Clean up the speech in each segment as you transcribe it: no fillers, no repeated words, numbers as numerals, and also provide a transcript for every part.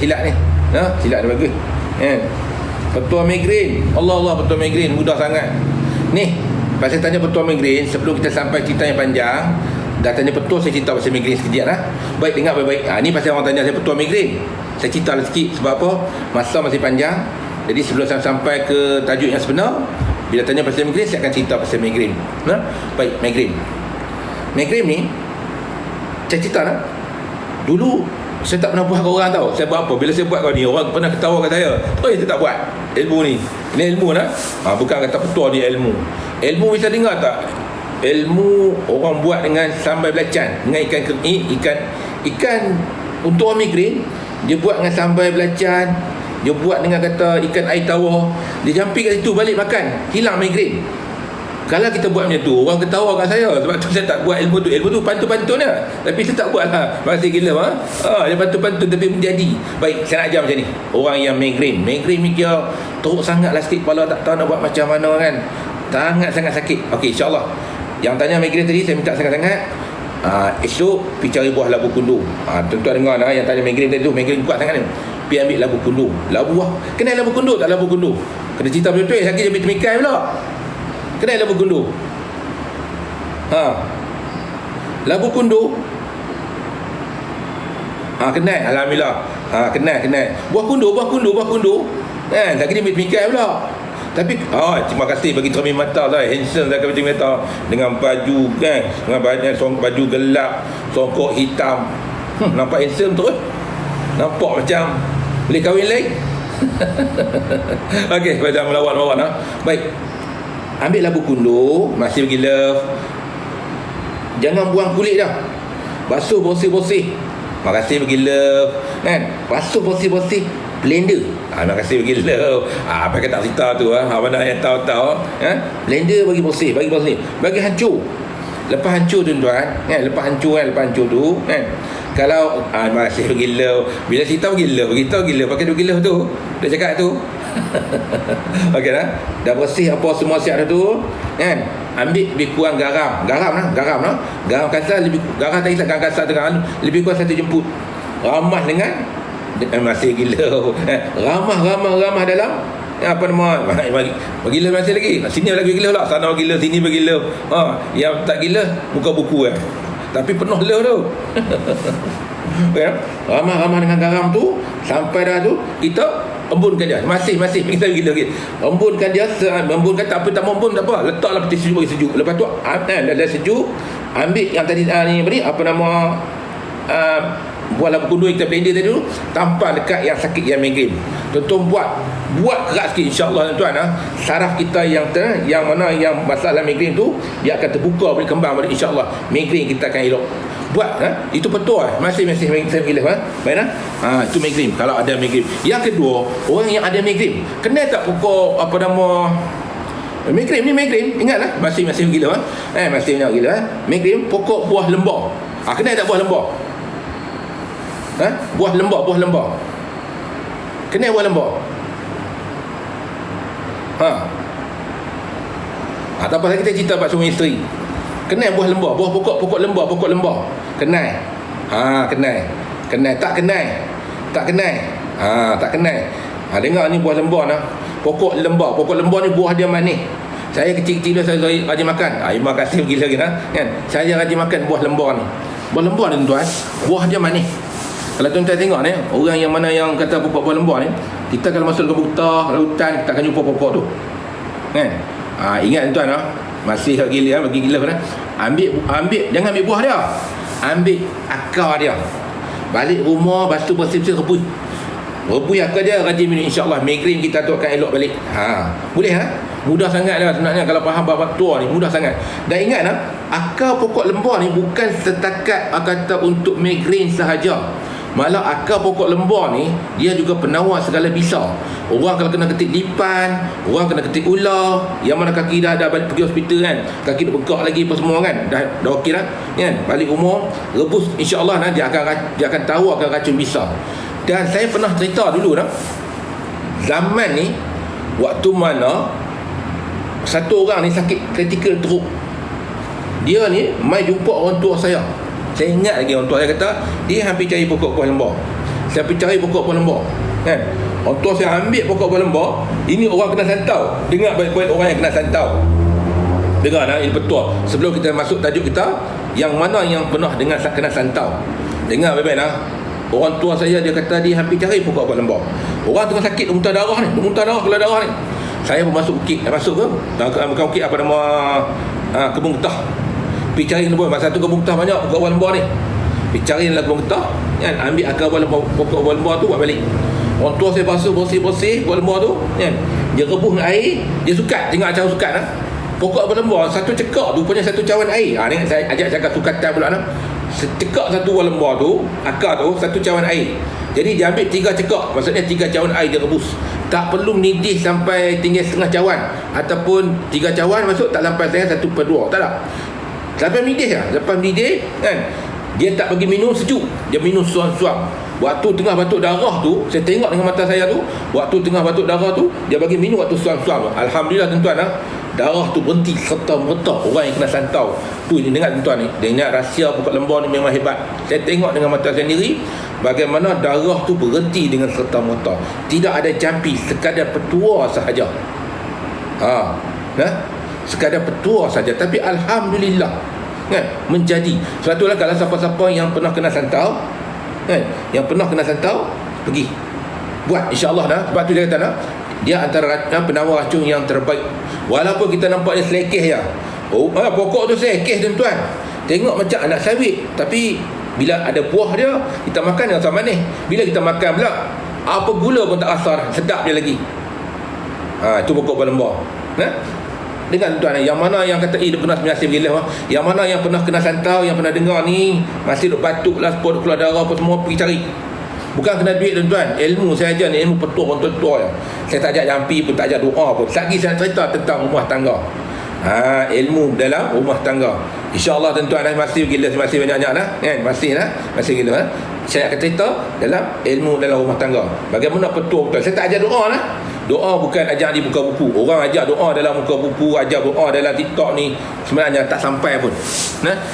Silat ni. Silat ni bagus. Petua migrain. Allah petua migrain mudah sangat. Ni, pasal tanya petua migrain, sebelum kita sampai cerita yang panjang, dah tanya petua, saya cerita pasal migrain sekejap lah. Baik, dengar baik-baik. Ni pasal orang tanya saya petua migrain. Saya cerita sikit sebab apa? Masa masih panjang. Jadi sebelum saya sampai ke tajuk yang sebenar, bila tanya pasal migrain, saya akan cerita pasal migrain. Baik, migrain. Migrain ni, saya cerita lah. Dulu saya tak pernah buat kat orang tau. Saya buat apa? Bila saya buat kau ni, orang pernah ketawa kat saya. Saya tak buat ilmu ni. Ini ilmu lah. Bukan kata petua dia ilmu. Ilmu bisa dengar tak? Ilmu orang buat dengan sambal belacan, dengan ikan untuk orang migrain. Dia buat dengan sambal belacan. Dia buat dengan kata ikan air tawar. Dia jampi kat situ, balik makan. Hilang migrain. Kalau kita buat macam tu, orang ketawa kat saya. Sebab tu saya tak buat ilmu tu. Ilmu tu pantun-pantun lah. Tapi saya tak buat lah. Masih gila dia pantun-pantun tapi menjadi. Baik, saya nak ajar macam ni. Orang yang migrain ni kira teruk sangat lah sikit kepala, tak tahu nak buat macam mana kan. Sangat-sangat sakit. Okey, insyaAllah. Yang tanya migrain tadi, saya minta sangat-sangat. Esok, pergi cari buah labu kundu. Tuan-tuan dengar lah, yang tanya migrain tadi tu, migrain kuat sangat ni. Pergi ambil labu kundu. Labu buah. Kenal labu kundu tak labu kundu? Kena cerita betul-betul, sakit dia ambil temikai pula. Kenal labu kundu? Labu kundu? Kenal, alhamdulillah. Kenal. Buah kundu. Sakit dia ambil temikai pula. Tapi terima kasih bagi cermin mata saya. Handsome saya cermin mata dengan baju kan, dengan baju gelap, songkok hitam. Nampak handsome terus. Nampak macam boleh kahwin lain. Okey, macam melawan. Baik. Ambil labu kundu, masih bagi love. Jangan buang kulit dah. Basuh bersih-bersih. Makasih bagi love kan. Basuh bersih-bersih. Blender. Terima kasih bagi love. Apa kata cerita tu mana yang tahu-tahu blender bagi bersih, bagi hancur. Lepas hancur tuan-tuan kan, lepas hancur tu kan. Kalau terima kasih bagi love. Bila cerita bagi love, beritahu bagi love, pakai bagi love tu. Dah cakap tu. Okey dah. Dah bersih apa semua siap dah tu kan. Ambil lebih kurang garam kasar, garam tak kisah, garam kasar dengan lebih kurang 1 jemput. Ramah dengan masih gila. Ramah dalam apa nama? Bagi gila masih lagi. Sini lagi gila pula. Sana gila, sini bagi gila. Yang tak gila buka buku tapi penuh love tu. Ramah dengan garam tu. Sampai dah tu kita embunkan dia. Masih kita gila lagi. Embunkan dia, embunkan tak apa, tak embun tak apa. Letaklah peti sejuk bagi sejuk. Lepas tu dah sejuk, ambil yang tadi ni apa nama buah labu kundu yang kita blender tadi dulu, tampar dekat yang sakit, yang migrain. Tuan-tuan buat keras sikit, insya-Allah tuan-tuan. Saraf kita yang mana yang masalah migrain tu dia akan terbuka, boleh kembang balik, insya-Allah migrain kita akan elok. Buat itu betul masih saya gila baik itu migrain kalau ada migrain. Yang kedua, orang yang ada migrain kenal tak pokok apa nama migrain ni? Migrain ingatlah, masih gila masih banyak gila migrain. Pokok buah lembar. Kenal tak buah lembar? Buah lembar. Kenal buah lembar? Tak apa, kita cerita pasal suami isteri. Kenal buah lembar, pokok lembar. Kenal. Kenal. Tak kenal. Dengar ni buah lembar Pokok lembar ni buah dia manis. Saya kecil-kecil saya rajin makan. Terima kasih gila kan. Saya rajin makan buah lembar ni. Buah lembar ni tuan, buah dia manis. Kalau tuan-tuan tengok ni, orang yang mana yang kata pokok buah lembar ni, kita kalau masuk ke hutan, kita akan jumpa pokok tu. Kan? Ingat tuan masih gila bagi gila Ambil jangan ambil buah dia. Ambil akar dia. Balik rumah, lepas tu bersih-bersih rebus akar dia, rajin minum, insya-Allah migrain kita tu akan elok balik. Boleh mudah sangat dah sebenarnya kalau faham bab tua ni, mudah sangat. Dan ingat akar pokok lembar ni bukan setakat kata untuk migrain sahaja. Malah akar pokok lembar ni dia juga penawar segala bisa. Orang kalau kena ketik lipan, orang kena ketik ular, yang mana kaki dah balik pergi hospital kan, kaki dah bengkak lagi apa semua kan, dah okey dah kan, balik rumah rebus, insya-Allah dia akan tahu akan racun bisa. Dan saya pernah cerita dulu zaman ni, waktu mana satu orang ni sakit kritikal teruk. Dia ni mai jumpa orang tua saya. Saya ingat lagi orang tua saya kata dia hampir cari pokok buah lembar. saya pergi cari pokok buah lembar, kan? Orang tua saya ambil pokok buah lembar. Ini orang kena santau. Dengar baik-baik orang yang kena santau. Dengar ini petua. Sebelum kita masuk tajuk kita, yang mana yang pernah dengan kena santau, dengar baik-baik Orang tua saya, dia kata dia hampir cari pokok buah lembar. Orang tengah sakit, dia muntah darah ni, keluar darah ni. Saya pun masuk ukit, masuk ke bukan ukit, apa nama, kebun getah. Pergi cari kebun, masa tu kebun getah banyak pokok buah lembar ni. Pergi cari dalam kebun getah, kan, ambil akar buah lembar, pokok buah lembar tu buat balik. Orang tua saya basuh bersih buah lembar tu, kan. Dia rebus dengan air, dia sukat, tengok cara sukat pokok buah lembar satu cekak tu punya satu cawan air. Ni saya ajak cakap sukatan pula cekak satu buah lembar tu, akar tu satu cawan air. Jadi dia ambil 3 cekak, maksudnya 3 cawan air dia rebus. Tak perlu mendidih sampai tinggal setengah cawan, ataupun 3 cawan masuk tak sampai setengah 1/2, tak. Sampai mendidih lah. Lepas mendidih, kan, dia tak bagi minum sejuk, dia minum suam-suam. Waktu tengah batuk darah tu, saya tengok dengan mata saya tu, waktu tengah batuk darah tu, dia bagi minum waktu suam-suam. Alhamdulillah tuan-tuan, darah tu berhenti serta merta. Orang yang kena santau tu, dengar tuan-tuan ni, dia ingat rahsia pokok lembar ni memang hebat. Saya tengok dengan mata saya sendiri bagaimana darah tu berhenti dengan serta merta. Tidak ada jampi, sekadar petua sahaja. Sekadar petua saja, tapi alhamdulillah, kan, menjadi. Sebab itulah kalau siapa-siapa yang pernah kena santau, kan, yang pernah kena santau, pergi buat, insya-Allah Sebab tu dia kata dia antara penawar racun yang terbaik. Walaupun kita nampak dia selekeh ya. Pokok tu selekeh tuan-tuan. Tengok macam anak sawit, tapi bila ada buah dia, kita makan rasa manis. Bila kita makan pula, apa gula pun tak rasa, sedap dia lagi. Itu pokok buah lembar. Dengan tuan, yang mana yang kata dia pernah menyaksikan gila, yang mana yang pernah kena santau, yang pernah dengar ni, masih duk batuk lah, spot keluar darah apa semua, pergi cari. Bukan kena duit tuan-tuan, ilmu saya ajar ni, ilmu petua orang tua je. Saya tak ajak jampi pun, tak ajak doa pun. Lagi saya cerita tentang rumah tangga. Ilmu dalam rumah tangga. InsyaAllah tuan-tuan masih gila, masih banyak-banyak kan? Masih gila. Saya akan cerita dalam ilmu dalam rumah tangga. Bagaimana petua betul. Saya tak ajar doa Doa bukan ajar di buka buku. Orang ajar doa dalam buka buku, ajar doa dalam TikTok ni, sebenarnya tak sampai pun.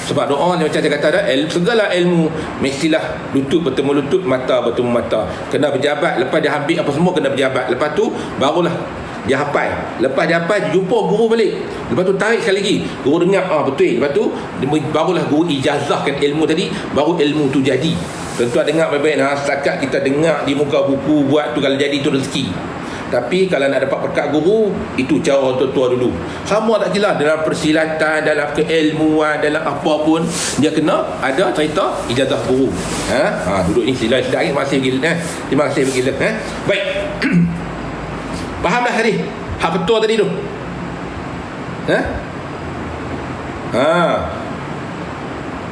Sebab doa ni macam saya kata segala ilmu mestilah lutut bertemu lutut, mata bertemu mata. Kena berjabat, lepas dia ambil apa semua kena berjabat. Lepas tu barulah dia hafal. Lepas dia hafal, jumpa guru balik. Lepas tu tarik sekali lagi, guru dengar betul. Lepas tu barulah guru ijazahkan ilmu tadi, baru ilmu tu jadi. Tuan-tuan dengar baik-baik setakat kita dengar di muka buku buat tu, kalau jadi tu rezeki. Tapi kalau nak dapat berkat guru, itu cara orang tua dulu. Sama tak kira dalam persilatan, dalam keilmuan, dalam apa pun, dia kena ada cerita ijazah guru. Duduk ni sila sedap. Terima kasih gila. Terima kasih gila. Baik. Fahamlah hadis hak petua tadi tu.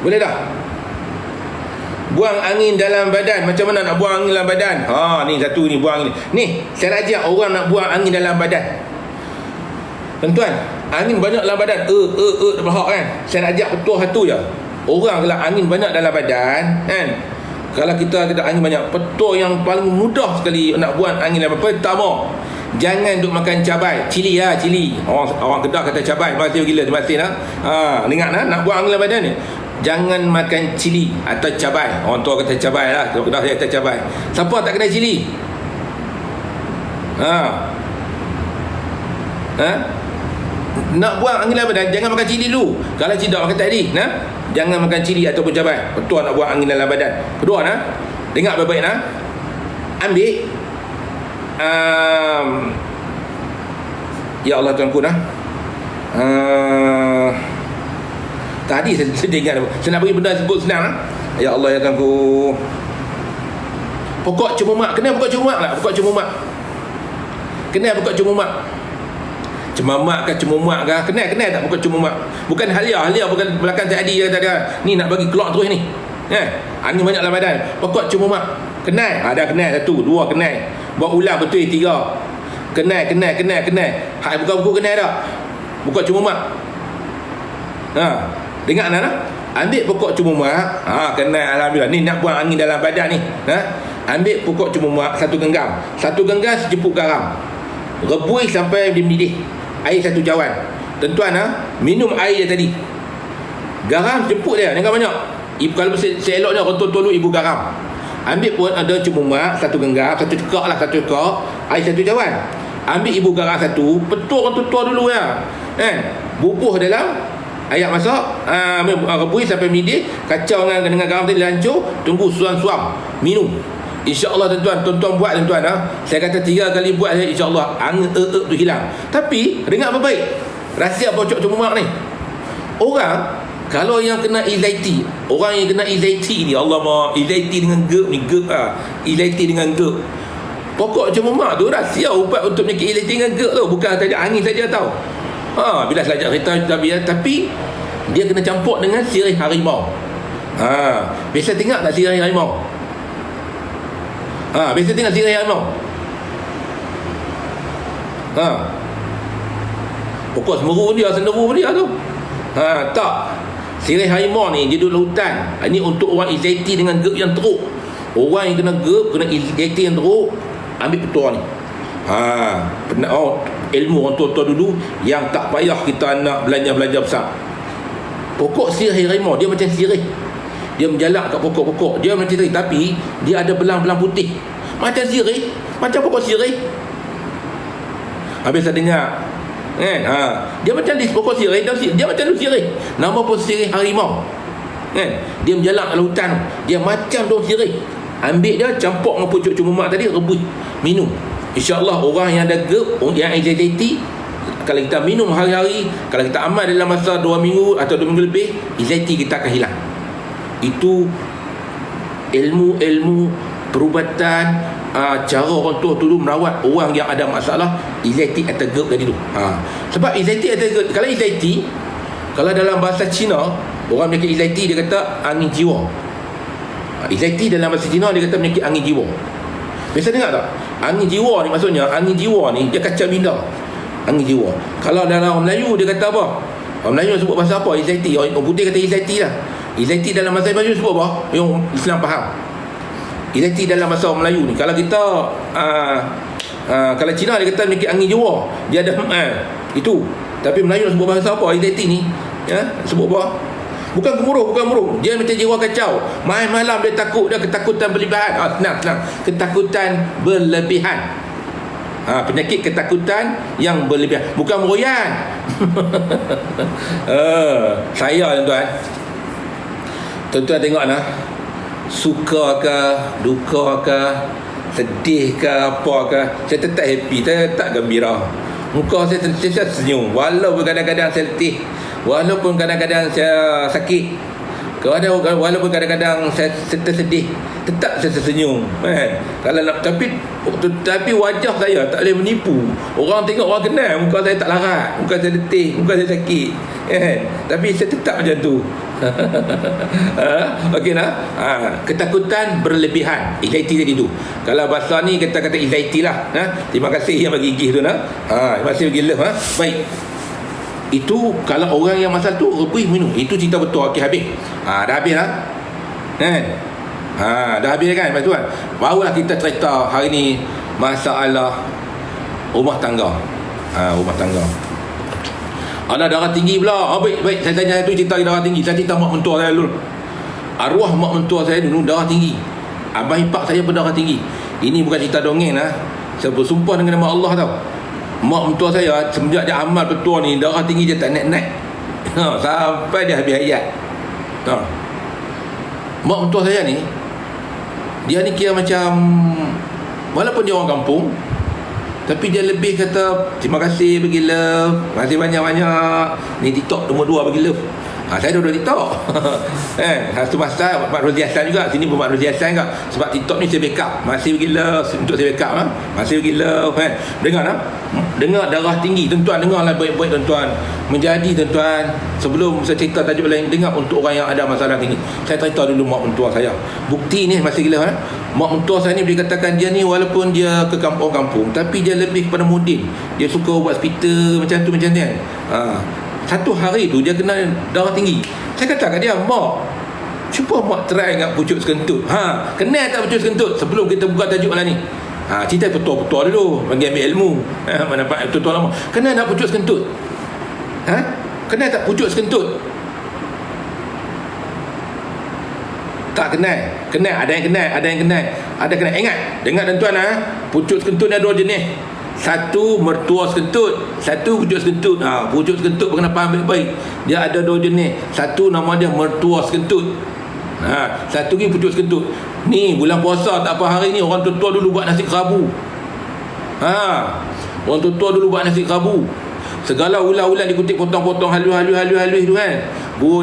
Boleh dah. Buang angin dalam badan. Macam mana nak buang angin dalam badan? Ni satu ni, buang angin. Ni, saya ajak orang nak buang angin dalam badan. Tuan-tuan, angin banyak dalam badan. Berhak kan? Saya nak ajak petua satu je. Orang kalau angin banyak dalam badan, kan? Kalau kita ada angin banyak, petua yang paling mudah sekali nak buang angin dalam badan. Pertama, jangan duk makan cabai. Cili. Orang Kedah kata cabai. Terima kasih gila. Terima kasih dengar nak buang angin dalam badan ni. Jangan makan cili atau cabai. Orang tua kata cabai lah. Kalau Kedah dia kata cabai. Siapa tak kena cili? Nak buang angin dalam badan, jangan makan cili dulu. Kalau tidak makan tadi, jangan makan cili ataupun cabai. Betul nak buang angin dalam badan. Kedua dengar baik-baik ambil ya Allah tuanku tadi saya ingat, saya nak bagi benda sebut senang ya Allah ya tuanku. Pokok cemumak. Kenal pokok cemumak tak? Pokok cemumak. Kenal pokok cemumak? Cemumak ke cemumak ke? Kenal tak pokok cemumak? Bukan halia bukan belakang tadi dia kata ni nak bagi keluar terus ni. Angin banyak dalam badan. Pokok cemumak. Kenal? Dah kenal satu, dua kenal. Buat ulang betul tiga. Kenal. Hak buka buku kenal tak? Pokok cemumak. Dengar ambil pokok cemumak. Kenal alhamdulillah. Ni nak buang angin dalam badan ni. Ambil pokok cemumak satu genggam sejeput garam. Rebus sampai dia mendidih. Air satu cawan. Tuan-tuan minum air dia tadi. Garam jemput dia, jangan banyak. Kalau seeloknya orang tolong ibu garam. Ambil pun ada cuma satu genggam, satu cekak lah, satu cekak air satu cawan. Ambil ibu garam satu, petur tutur dulu ya. Bubuh dalam air masak, rebus sampai mendidih, kacau dengan garam tadi hancur, tunggu suam-suam, minum. InsyaAllah tuan-tuan buat tuan-tuan. Saya kata 3 kali buat insyaAllah angin tu hilang. Tapi dengar apa baik, rahsia bocok cuma ni. Orang kalau yang kena anxiety, orang yang kena anxiety ni, Allah maaf, anxiety dengan GERD ni, anxiety dengan GERD. Pokok cemumah tu rahsia ubat untuk penyakit anxiety dengan GERD tu, bukan saja angin saja tau. Bila selajak cerita tapi dia kena campur dengan sirih harimau. Biasa tengok tak sirih harimau? Biasa tengok sirih harimau. Pokok semeru dia, senderu dia tu. Tak. Sirih harimau ni dia duduk hutan. Ini untuk orang anxiety dengan GERD yang teruk. Orang yang kena GERD, kena anxiety yang teruk, ambil petua ni. Ilmu orang tua-tua dulu yang tak payah kita nak belanja besar. Pokok sirih harimau dia macam sirih. Dia menjalak kat pokok-pokok. Dia macam sirih tapi dia ada belang-belang putih. Macam sirih, macam pokok sirih. Habis saya dengar dia macam di pokok sirih, dia macam tu sirih. Nama pun sirih harimau. Dia menjalak dalam hutan. Dia macam daun sirih. Ambil dia, campur dengan pucuk cemumah tadi, rebus, minum. InsyaAllah orang yang ada GERD, yang anxiety, kalau kita minum hari-hari, kalau kita amal dalam masa 2 minggu atau 2 minggu lebih, anxiety kita akan hilang. Itu ilmu perubatan, cara orang tua dulu merawat orang yang ada masalah anxiety atau GERD tadi tu. Sebab anxiety atau GERD, kalau anxiety, kalau dalam bahasa Cina, orang penyakit anxiety dia kata angin jiwa. Anxiety dalam bahasa Cina dia kata penyakit angin jiwa. Biasa dengar tak? Angin jiwa ni maksudnya, angin jiwa ni dia kacau minda. Angin jiwa. Kalau dalam orang Melayu dia kata apa? Orang Melayu sebut bahasa apa? Anxiety. Orang putih kata anxiety lah. Anxiety dalam bahasa Melayu sebut apa? Yang Islam faham. Anxiety dalam bahasa orang Melayu ni. Kalau kita kalau Cina dia kata penyakit angin jiwa. Dia ada itu. Tapi Melayu sebut bahasa apa? Anxiety ni. Sebut apa? Bukan gemuruh. Dia macam jiwa kacau. Main malam dia takut, dia ketakutan berlebihan. Senang. Ketakutan berlebihan. Penyakit ketakutan yang berlebihan. Bukan meroyan. Saya tuan-tuan. Tuan-tuan tengok lah. Suka ke, duka ke, sedih ke, apa ke, saya tetap happy, saya tetap gembira. Muka saya sentiasa senyum. Walaupun kadang-kadang saya letih, walaupun kadang-kadang saya sakit, walaupun kadang-kadang saya tersedih, tetap saya tersenyum. Kalau nak, tapi wajah saya tak boleh menipu. Orang tengok, orang kenal muka saya tak larat, muka saya letih, muka saya sakit. Tapi saya tetap macam tu. Okey nah. Ketakutan berlebihan, anxiety tadi tu. Kalau bahasa ni kita kata anxiety lah. Terima kasih yang bagi gih tu nah. Terima kasih bagi love. Baik. Itu kalau orang yang masalah tu rebus minum. Itu cerita betul. Okey, habis. Dah habis lah. Dah habis kan tuan. Barulah kita cerita hari ni masalah rumah tangga. Rumah tangga. Ada darah tinggi pula. Baik, saya tanya tu cerita darah tinggi. Saya cerita mak mentua saya dulu. Arwah mak mentua saya dulu darah tinggi. Abang ipar saya pun darah tinggi. Ini bukan cerita dongeng lah. Saya bersumpah dengan nama Allah tau. Mak mentua saya semenjak dia amal petua ni, darah tinggi dia tak naik-naik. Sampai dia habis hayat. Mak mentua saya ni, dia ni kira macam, walaupun dia orang kampung, tapi dia lebih kata terima kasih bagi love, terima kasih banyak-banyak. Ni TikTok nombor 2 bagi love. Saya dah TikTok. Satu masa Mak Rozi Hassan juga. Sini pun Mak Rozi Hassan juga. Sebab TikTok ni saya backup. Masih bagi love untuk saya backup. Masih bagi love. Dengar lah. Dengar darah tinggi. Tuan-tuan dengarlah baik-baik tuan-tuan. Menjadi tuan-tuan, sebelum saya cerita tajuk lain, dengar untuk orang yang ada masalah tinggi. Saya cerita dulu mak mentua saya. Bukti ni masih gila. Mak mentua saya ni boleh katakan dia ni walaupun dia ke kampung-kampung, tapi dia lebih kepada mudin. Dia suka buat hospital macam tu macam ni kan. Satu hari tu dia kena darah tinggi. Saya kata kat dia, mak, cuba mak try dengan pucuk sekentut. Kenal tak pucuk sekentut? Sebelum kita buka tajuk malam ni, cerita petua-petua dulu, bagi ambil ilmu. Mana dapat petua lama. Kenal tak pucuk sekentut? Kenal tak pucuk sekentut? Tak kenal. Kenal, ada yang kenal, ada yang kenal. Ada kenal. Ingat, dengar tuan-tuan pucuk sekentut ni ada 2 jenis. Satu mertua sekentut, satu pucuk sekentut. Pucuk sekentut kena faham baik-baik. Dia ada 2 jenis. Satu nama dia mertua sekentut. Satu lagi pucuk sekentut. Ni bulan puasa tak apa hari ni orang tua dulu buat nasi kerabu. Orang tua dulu buat nasi kerabu. Segala ulang-ulang dikutip potong-potong halus tu kan.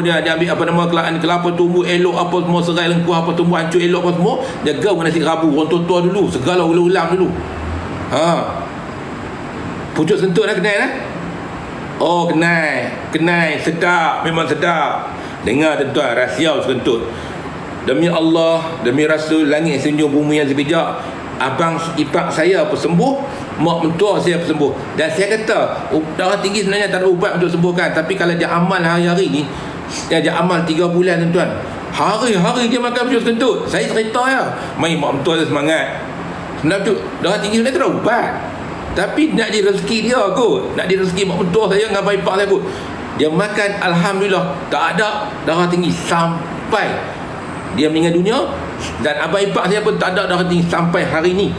Dia ambil apa nama kelapa tumbuh elok apa semua, serai lengkuh apa tumbuh hancur elok apa semua, dia gaul dengan nasi kerabu. Orang tua dulu segala ulang-ulang dulu. Pucuk sekentut kenal Oh kenal, sedap, memang sedap. Dengar tuan-tuan, rahsia sekentut. Demi Allah, demi Rasul, langit senyum bumi yang sebijak, abang ipar saya apa sembuh, mak mentua saya apa sembuh. Dan saya kata darah tinggi sebenarnya tak ada ubat untuk sembuhkan, tapi kalau dia amal hari-hari ni, dia amal 3 bulan tuan-tuan, hari-hari dia makan pucuk sekentut. Saya cerita main mak mentua dia semangat. Sebenarnya tu darah tinggi sebenarnya tak ada ubat, tapi nak di rezeki dia kot, nak di rezeki mak mentua saya dengan abang ipar saya kot. Dia makan, alhamdulillah tak ada darah tinggi sampai dia meninggal dunia. Dan abang ipar saya pun tak ada darah tinggi sampai hari ni.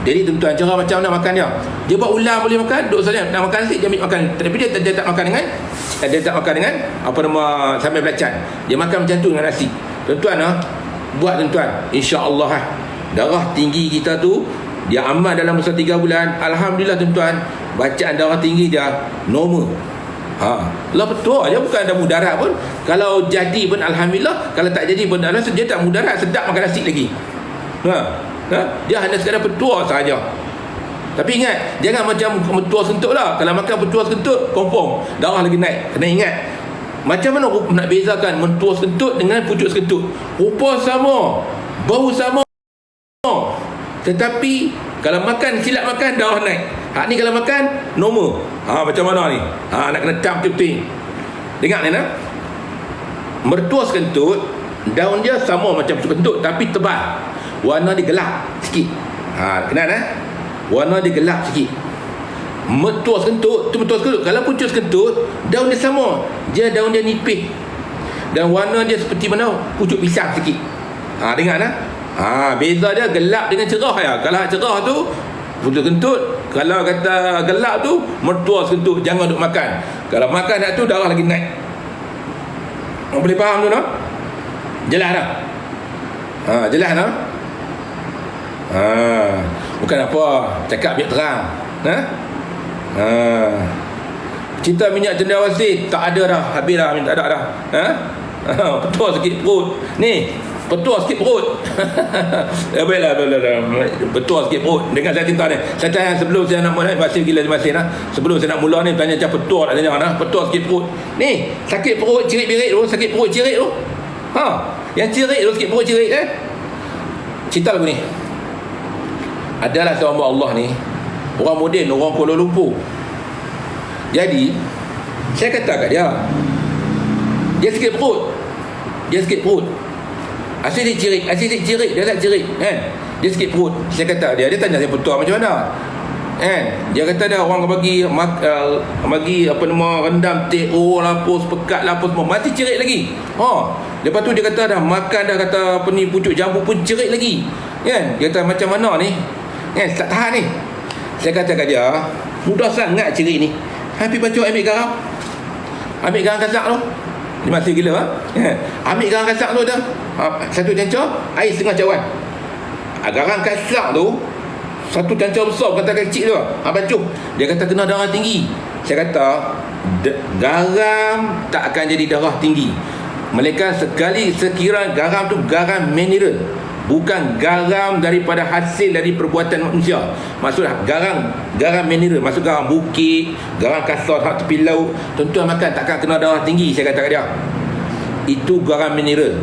Jadi tuan-tuan, cara macam mana makan dia? Dia buat ulang boleh makan, duk saja nak makan nasi dia ambil makan. Tapi dia tak makan dengan apa nama sambal belacan. Dia makan macam tu dengan nasi. Tuan-tuan buat tuan-tuan, insya-Allah darah tinggi kita tu dia amal dalam masa 3 bulan. Alhamdulillah tuan-tuan, bacaan darah tinggi dia normal. Lah betul aja, bukan ada mudarat pun. Kalau jadi pun alhamdulillah, kalau tak jadi pun alhamdulillah, dia tak mudarat, sedap makan nasi lagi. Dia hanya sekadar petua saja. Tapi ingat, jangan macam petua sekentut lah. Kalau makan petua sekentut, confirm darah lagi naik. Kena ingat, macam mana nak bezakan mentua sekentut dengan pucuk sekentut? Rupa sama, bau sama, tetapi kalau makan, silap makan, darah naik. Hak ni kalau makan normal. Macam mana ni? Nak kena tam betul-betul. Dengar ni mertua sekentut, daun dia sama macam pucuk sekentut tapi tebal. Warna dia gelap sikit. Kenal warna dia gelap sikit. Mertua sekentut tu mertua sekentut. Kalau pucuk sekentut, daun dia sama, daun dia nipis dan warna dia seperti mana? Pucuk pisang sikit. Dengar beza dia gelap dengan cerah ya. Kalau cerah tu pucuk sekentut, kalau kata gelap tu mertua sekentut. Jangan duk makan. Kalau makan dah tu darah lagi naik. Boleh faham tu Jelas dah. Jelas dah. Bukan apa, cakap biar terang. Cinta minyak cendawasih tak ada dah, habis dah, tak ada dah. Betul sikit perut. Ni betul sikit perut. Baiklah, betul sikit perut. Dengar saya cerita ni. Saya tanya sebelum saya nak mula masih gila masih sebelum saya nak mula ni, tanya macam betul tak tanya betul sikit perut. Ni sakit perut cirit-birit tu, sakit perut cirit tu. Yang cirit tu, sakit perut cirit cerita lagu ni. Adalah seorang Allah ni, orang moden, orang Kuala Lumpur. Jadi saya kata kat dia sakit perut. Dia sakit perut. Asyik cirit, dia tak cirit kan. Dia sakit perut. Saya kata dia tanya saya betul macam mana kan. Dia kata dia orang bagi apa nama rendam teh lapus pekat lapus semua, masih cirit lagi. Lepas tu dia kata dah makan dah, kata apa ni pucuk jambu pun cirit lagi kan. Dia kata macam mana ni kan, tak tahan ni. Saya kata kat dia, mudah sangat cirit ni. Habis baca ambil garam kasak tu. Dia masih gila ambil garam kasak tu dah. Satu cancur air setengah cawan. Garam kasak tu satu cancur besar, kata kecil tu. Bacuh. Dia kata kena darah tinggi. Saya kata garam tak akan jadi darah tinggi. Melainkan sekiranya garam tu garam mineral, bukan garam daripada hasil dari perbuatan manusia. Maksud garam mineral, maksud garam bukit, garam kasar hak tepi laut. Tuan-tuan makan takkan kena darah tinggi. Saya kata kat dia, itu garam mineral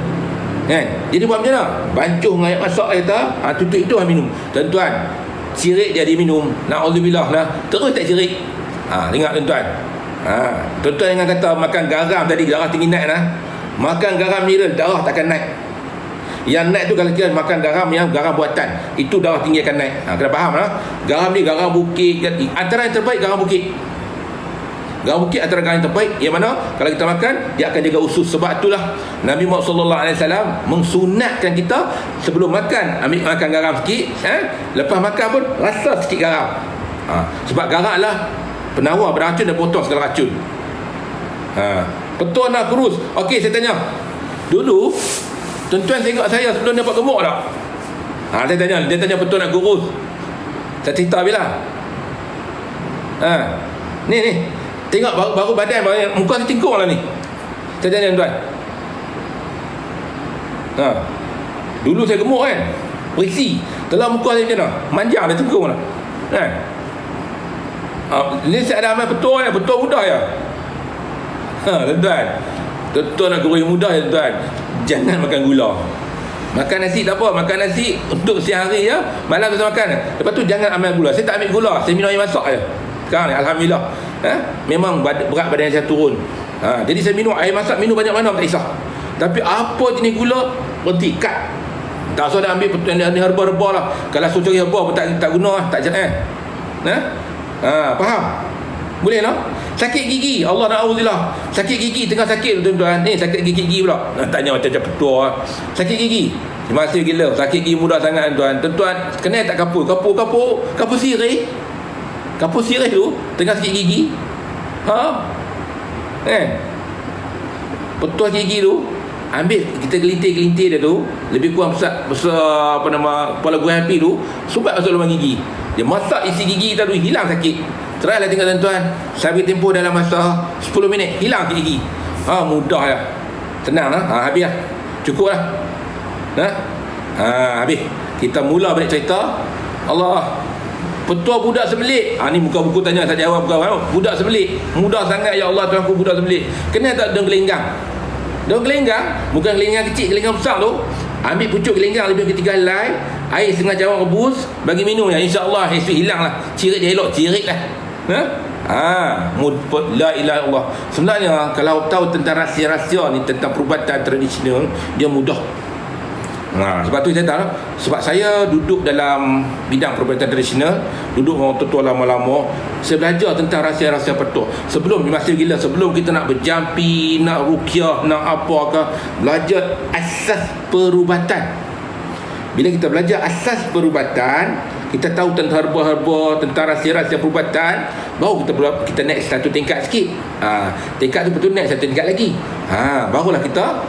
kan. Jadi buat macam mana? Bancuh dengan air masak, kata tutup itu minum. Tuan-tuan, cirit dia diminum, na'udzubillah terus tak cirit. Dengar tuan-tuan. Tuan-tuan jangan kata makan garam tadi darah tinggi naik makan garam mineral darah takkan naik. Yang naik tu kalau kita makan garam yang garam buatan, itu darah tinggi akan naik. Kena faham Garam ni garam bukit, antara yang terbaik garam bukit. Garam bukit antara garam yang terbaik, yang mana kalau kita makan dia akan jaga usus. Sebab itulah Nabi Muhammad sallallahu alaihi wasallam mengsunatkan kita sebelum makan ambil makan garam sikit, lepas makan pun rasa sikit garam. Sebab garam adalah penawar beracun dan potong segala racun. Betul nak kurus. Okey, saya tanya. Dulu tuan-tuan tengok saya sebelum dapat gemuk tak? Saya tanya, dia tanya betul nak kurus. Saya cerita bila. Ni tengok baru badan muka saya tingkung lah ni. Saya tanya tuan. Dulu saya gemuk kan, berisi. Telah muka saya macam mana? Manjang dia tingkung lah. Ni saya ada amal betul ya, betul mudah ya. Tuan-tuan, tuan nak kurus mudah ya tuan. Jangan makan gula. Makan nasi tak apa, makan nasi untuk siang hari ya, malam tu makan. Lepas tu jangan ambil gula. Saya tak ambil gula, saya minum air masak je. Sekarang ni alhamdulillah, memang berat badan saya turun. Jadi saya minum air masak, minum banyak mana tak kisah. Tapi apa jenis gula, berhenti, cut. Tak usah dah ambil herba-herba lah. Kalau suruh cari herba pun tak guna lah, tak jalan. Faham? Boleh tak? Sakit gigi, Allah na'udzubillah. Sakit gigi, tengah sakit tuan-tuan. Ni sakit gigi pula. Tanya macam petua. Sakit gigi. Terima kasih gila. Sakit gigi mudah sangat tuan. Tuan-tuan, kenal tak kapur sirih. Kapur sirih tu tengah sakit gigi. Petua gigi tu, ambil kita gelintir-gelintir dia tu, lebih kurang besar kepala gua api tu, subat masuk lubang gigi. Dia masak isi gigi kita tu, hilang sakit. Try lah tengok tuan-tuan. Saya beri tempoh dalam masa 10 minit, hilang gigi. Mudah lah. Tenang lah. Habis lah. Cukup lah. Habis. Kita mula balik cerita. Allah. Petua budak sembelit. Ni muka buku tanya, saya jawab. Budak sembelit. Mudah sangat ya Allah Tuhanku, budak sembelit. Kena tak daun gelenggang? Daun gelenggang, bukan gelenggang kecil, gelenggang besar tu. Ambil pucuk gelenggang lebih ke 3 helai, air setengah cawan rebus, bagi minum ya. InsyaAllah esok hilang lah. Cirit dia elok, cirit lah. La ilaha illallah. Sebenarnya kalau tahu tentang rahsia-rahsia ni, tentang perubatan tradisional, dia mudah. Sebab tu saya tahu, sebab saya duduk dalam bidang perubatan tradisional, duduk dengan orang tua lama-lama, saya belajar tentang rahsia-rahsia petua. Sebelum kita nak berjampi, nak ruqyah, nak apakah, belajar asas perubatan. Bila kita belajar asas perubatan, kita tahu tentang herba-herba, tentang rahsia-rahsia perubatan, baru kita naik satu tingkat sikit. Tingkat tu betul naik satu tingkat lagi. Barulah kita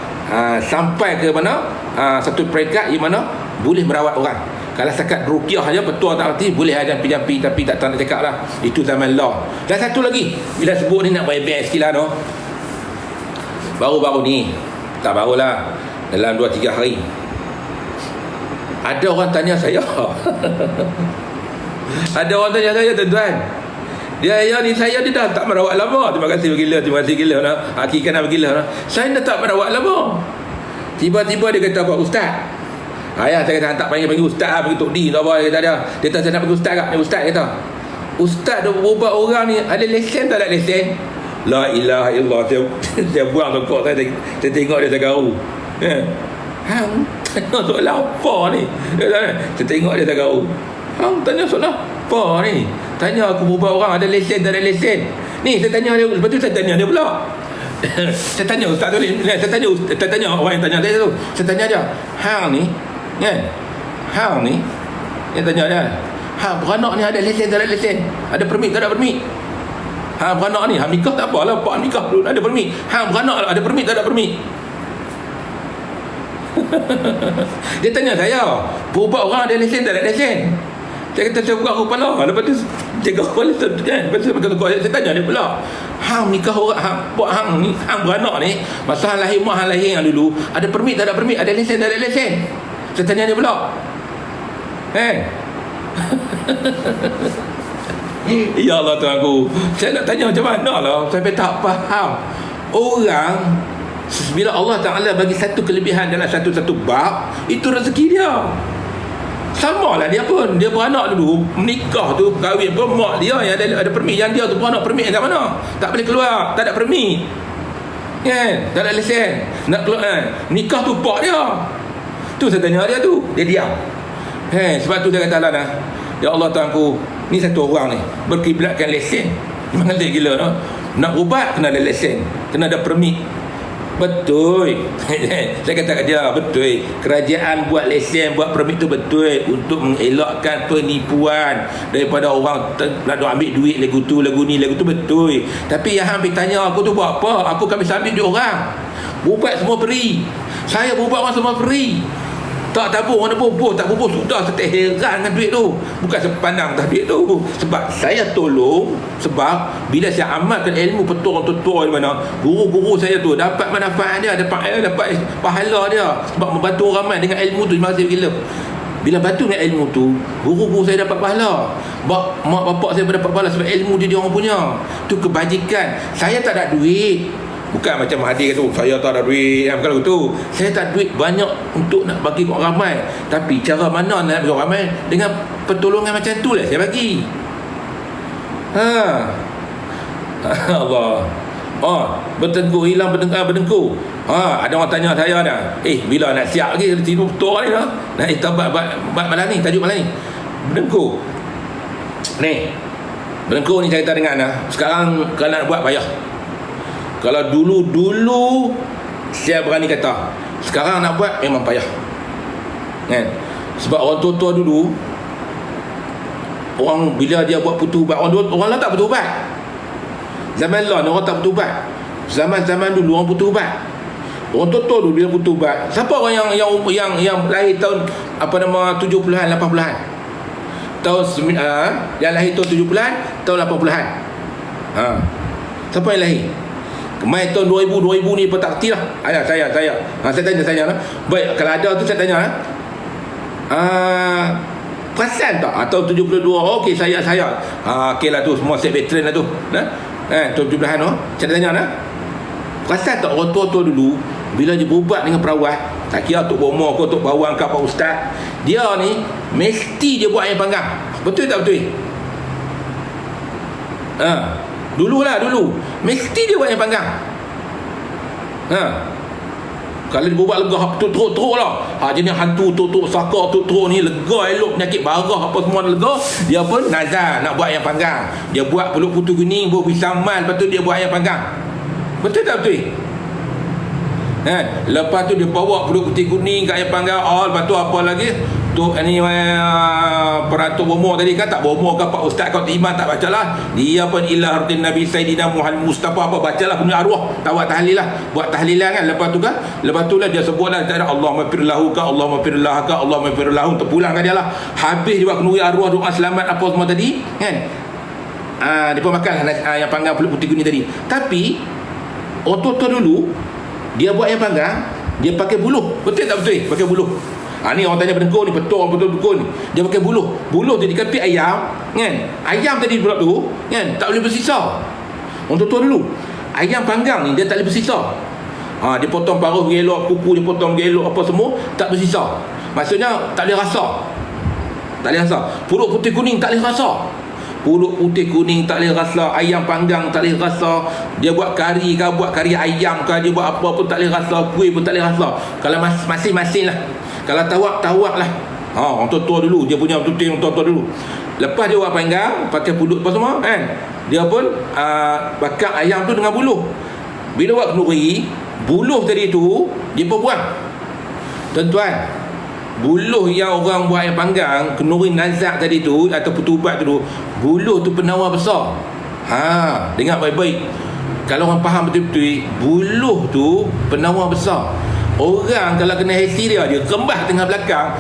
sampai ke mana, satu peringkat yang mana boleh merawat orang. Kalau setakat ruqyah saja, petua tak erti, boleh ada jampi-jampi, tapi tak nak cakap lah. Itu zaman law. Dan satu lagi, bila sebut ni nak bayar sikit lah, no? Baru-baru ni, tak barulah, dalam 2-3 hari, ada orang tanya saya. Ada orang tanya saya, tuan-tuan. Dia dah tak merawat lama. Terima kasih gila. Hakikat nak gila. Saya dah tak merawat lama. Tiba-tiba dia kata, "Pak Ustaz." Saya kata, "Tak panggil Ustaz, panggil Tok D." Tak apa, dia kata dia. Dia kata, "Saya nak panggil Ustaz tak?" Ustaz kata, "Ustaz dah berubat orang ni, ada lesen tak ada lesen?" La ilaha illallah. Dia buang rokok saya tengok dia tergaru. Tanya soalan apa ni? Saya tengok dia tergaru. Tanya soalan apa ni? Tanya aku berubat orang, ada lesen tak ada lesen? Ni saya tanya dia, lepas tu saya tanya dia pula. Saya tanya ustaz tu ni, saya tanya orang yang tanya saya tu. Saya tanya dia, hang ni dia tanya dia, beranak ni ada lesen tak ada lesen? Ada permit tak ada permit? Beranak ni, nikah tak apalah, pak nikah dulu ada permit. Beranak ada permit tak ada permit? Dia tanya saya, berubat orang ada lesen tak ada lesen? Saya kata, saya buka kepala. Lepas tu jaga kepala kan. Lepas tu saya tanya dia pula, nikah orang, hang beranak ni, masa hang lahir, hang lahir yang dulu, ada permit tak ada permit, ada lesen tak ada lesen? Saya tanya dia pula. Ya Allah Tuhanku, saya nak tanya macam mana lah, sampai tak faham. Orang, bila Allah Ta'ala bagi satu kelebihan dalam satu-satu bab, itu rezeki dia. Sama lah dia pun. Dia beranak dulu, menikah tu, kahwin pun, mak dia yang ada permit. Yang dia tu beranak permit kat mana? Tak boleh keluar, tak ada permit kan? Tak ada lesen. Nak keluar kan? Nikah tu pak dia. Tu saya tanya dia tu, dia diam. Sebab tu saya kata lah, ya Allah Tuhanku, ni satu orang ni berkiblatkan lesen. Memang gila no? Nak ubat kena ada lesen, kena ada permit. Betul. Saya kata kat dia, betul. Kerajaan buat lesen, buat permit tu betul untuk mengelakkan penipuan daripada orang nak ambil duit lagu tu, lagu ni, lagu tu, betul. Tapi yang hampir tanya aku tu buat apa? Aku kan bisa ambil duit orang. Ubat semua free. Saya berubat orang semua free. Tak tabur, mana bubuh, tak bubuh, sudah saya tak heran dengan duit tu. Bukan sepandang tak duit tu. Sebab saya tolong, sebab bila saya amalkan ilmu petua-petua di mana, guru-guru saya tu dapat manfaat dia, dapat pahala dia. Sebab membantu orang ramai dengan ilmu tu, terima kasih gila. Bila bantu dengan ilmu tu, guru-guru saya dapat pahala. Mak bapak saya dapat pahala sebab ilmu dia orang punya. Tu kebajikan. Saya tak ada duit. Bukan macam Mahathir kata, saya tak ada duit. Bukan begitu. Saya tak ada duit banyak untuk nak bagi ke orang ramai. Tapi cara mana nak bagi orang ramai? Dengan pertolongan macam tu lah saya bagi. Allah. Bertengkur, hilang berdengkur. Ada orang tanya saya dah, bila nak siap lagi tidur betul ni dah. Malam ni, tajuk malam ni, berdengkur. Ni, berdengkur ni cerita dengan sekarang kalau nak buat payah. Kalau dulu saya berani kata, sekarang nak buat memang payah kan? Sebab orang tua-tua dulu, orang bila dia buat putu ubat, orang lah tak putu ubat. Zaman lah orang tak putu ubat. Zaman dulu orang putu ubat. Orang tua-tua dulu bila putu ubat, siapa orang yang lahir tahun 70-an 80-an, tahun yang lahir tahun 70-an tahun 80-an, siapa yang lahir Kemarin tahun 2000 ni pun tak kerti lah. Saya tanya lah. Baik, kalau ada tu saya tanya lah. Perasan tak? Tahun 72. Okey, saya. Okey lah tu, semua set veteran lah tu. Tahun 70-an tu. Saya tanya lah. Perasan tak orang tua-tua dulu, bila dia berubat dengan perawat, tak kira Tok Bomo ke Tok Bawang ke Pak Ustaz, dia ni mesti dia buat air panggang. Betul tak betul? Dulu mesti dia buat yang panggang. Kalau dia berubat lega, teruk lah. Jenis hantu tuk saka tuk ni lega elok, penyakit barah apa semua lega, dia pun nazar nak buat yang panggang. Dia buat peluk putu kuning, buat pisang mal, lepas tu dia buat yang panggang. Betul tak betul? Lepas tu dia bawa peluk putih kuning kat air panggang. Lepas tu apa lagi? Tu ni peratuk bomo tadi kan, tak bomo ke Pak Ustaz kau iman tak baca lah. Dia pun ilah hartin Nabi Sayyidina Muhammad Mustafa apa baca lah punya arwah, tak buat tahlil lah, buat tahlilan kan. Lepas tu lah dia sebut lah, Allah maghfir lahu ka, Allah maghfir lahu ka, Allah maghfir lahu, terpulang kan dia lah. Habis dia buat kenuri arwah, doa selamat apa semua tadi kan. Dia pun makan yang panggang peluk putih kuning tadi. Tapi otot dulu dia buat yang panggang, dia pakai buluh. Betul tak betul? Pakai buluh. Ni orang tanya berdengkur ni, betul dengkur ni. Dia pakai buluh. Buluh tu dikepit ayam kan. Ayam tadi pula tu kan, tak boleh bersisa. Orang tua dulu, ayam panggang ni dia tak boleh bersisa. Dia potong paruh gelok, kuku dia potong gelok apa semua, tak bersisa. Maksudnya tak boleh rasa. Pulut putih kuning tak boleh rasa. Pulut putih kuning tak boleh rasa, ayam panggang tak boleh rasa. Dia buat kari ke, buat kari ayam ke, dia buat apa pun tak boleh rasa, kuih pun tak boleh rasa. Kalau masing-masing lah. Kalau tawak lah. Orang tua dulu, dia punya tuting orang tua dulu. Lepas dia buat panggang, pakai pulut apa semua kan, dia pun bakar ayam tu dengan buluh. Bila buat kenduri, buluh tadi tu dia pun buang. Tuan-tuan, buluh yang orang buat air panggang, kenduri nazak tadi tu atau putubat tu, buluh tu penawar besar. Dengar baik-baik. Kalau orang faham betul-betul, buluh tu penawar besar. Orang kalau kena histeria, dia rembah tengah belakang,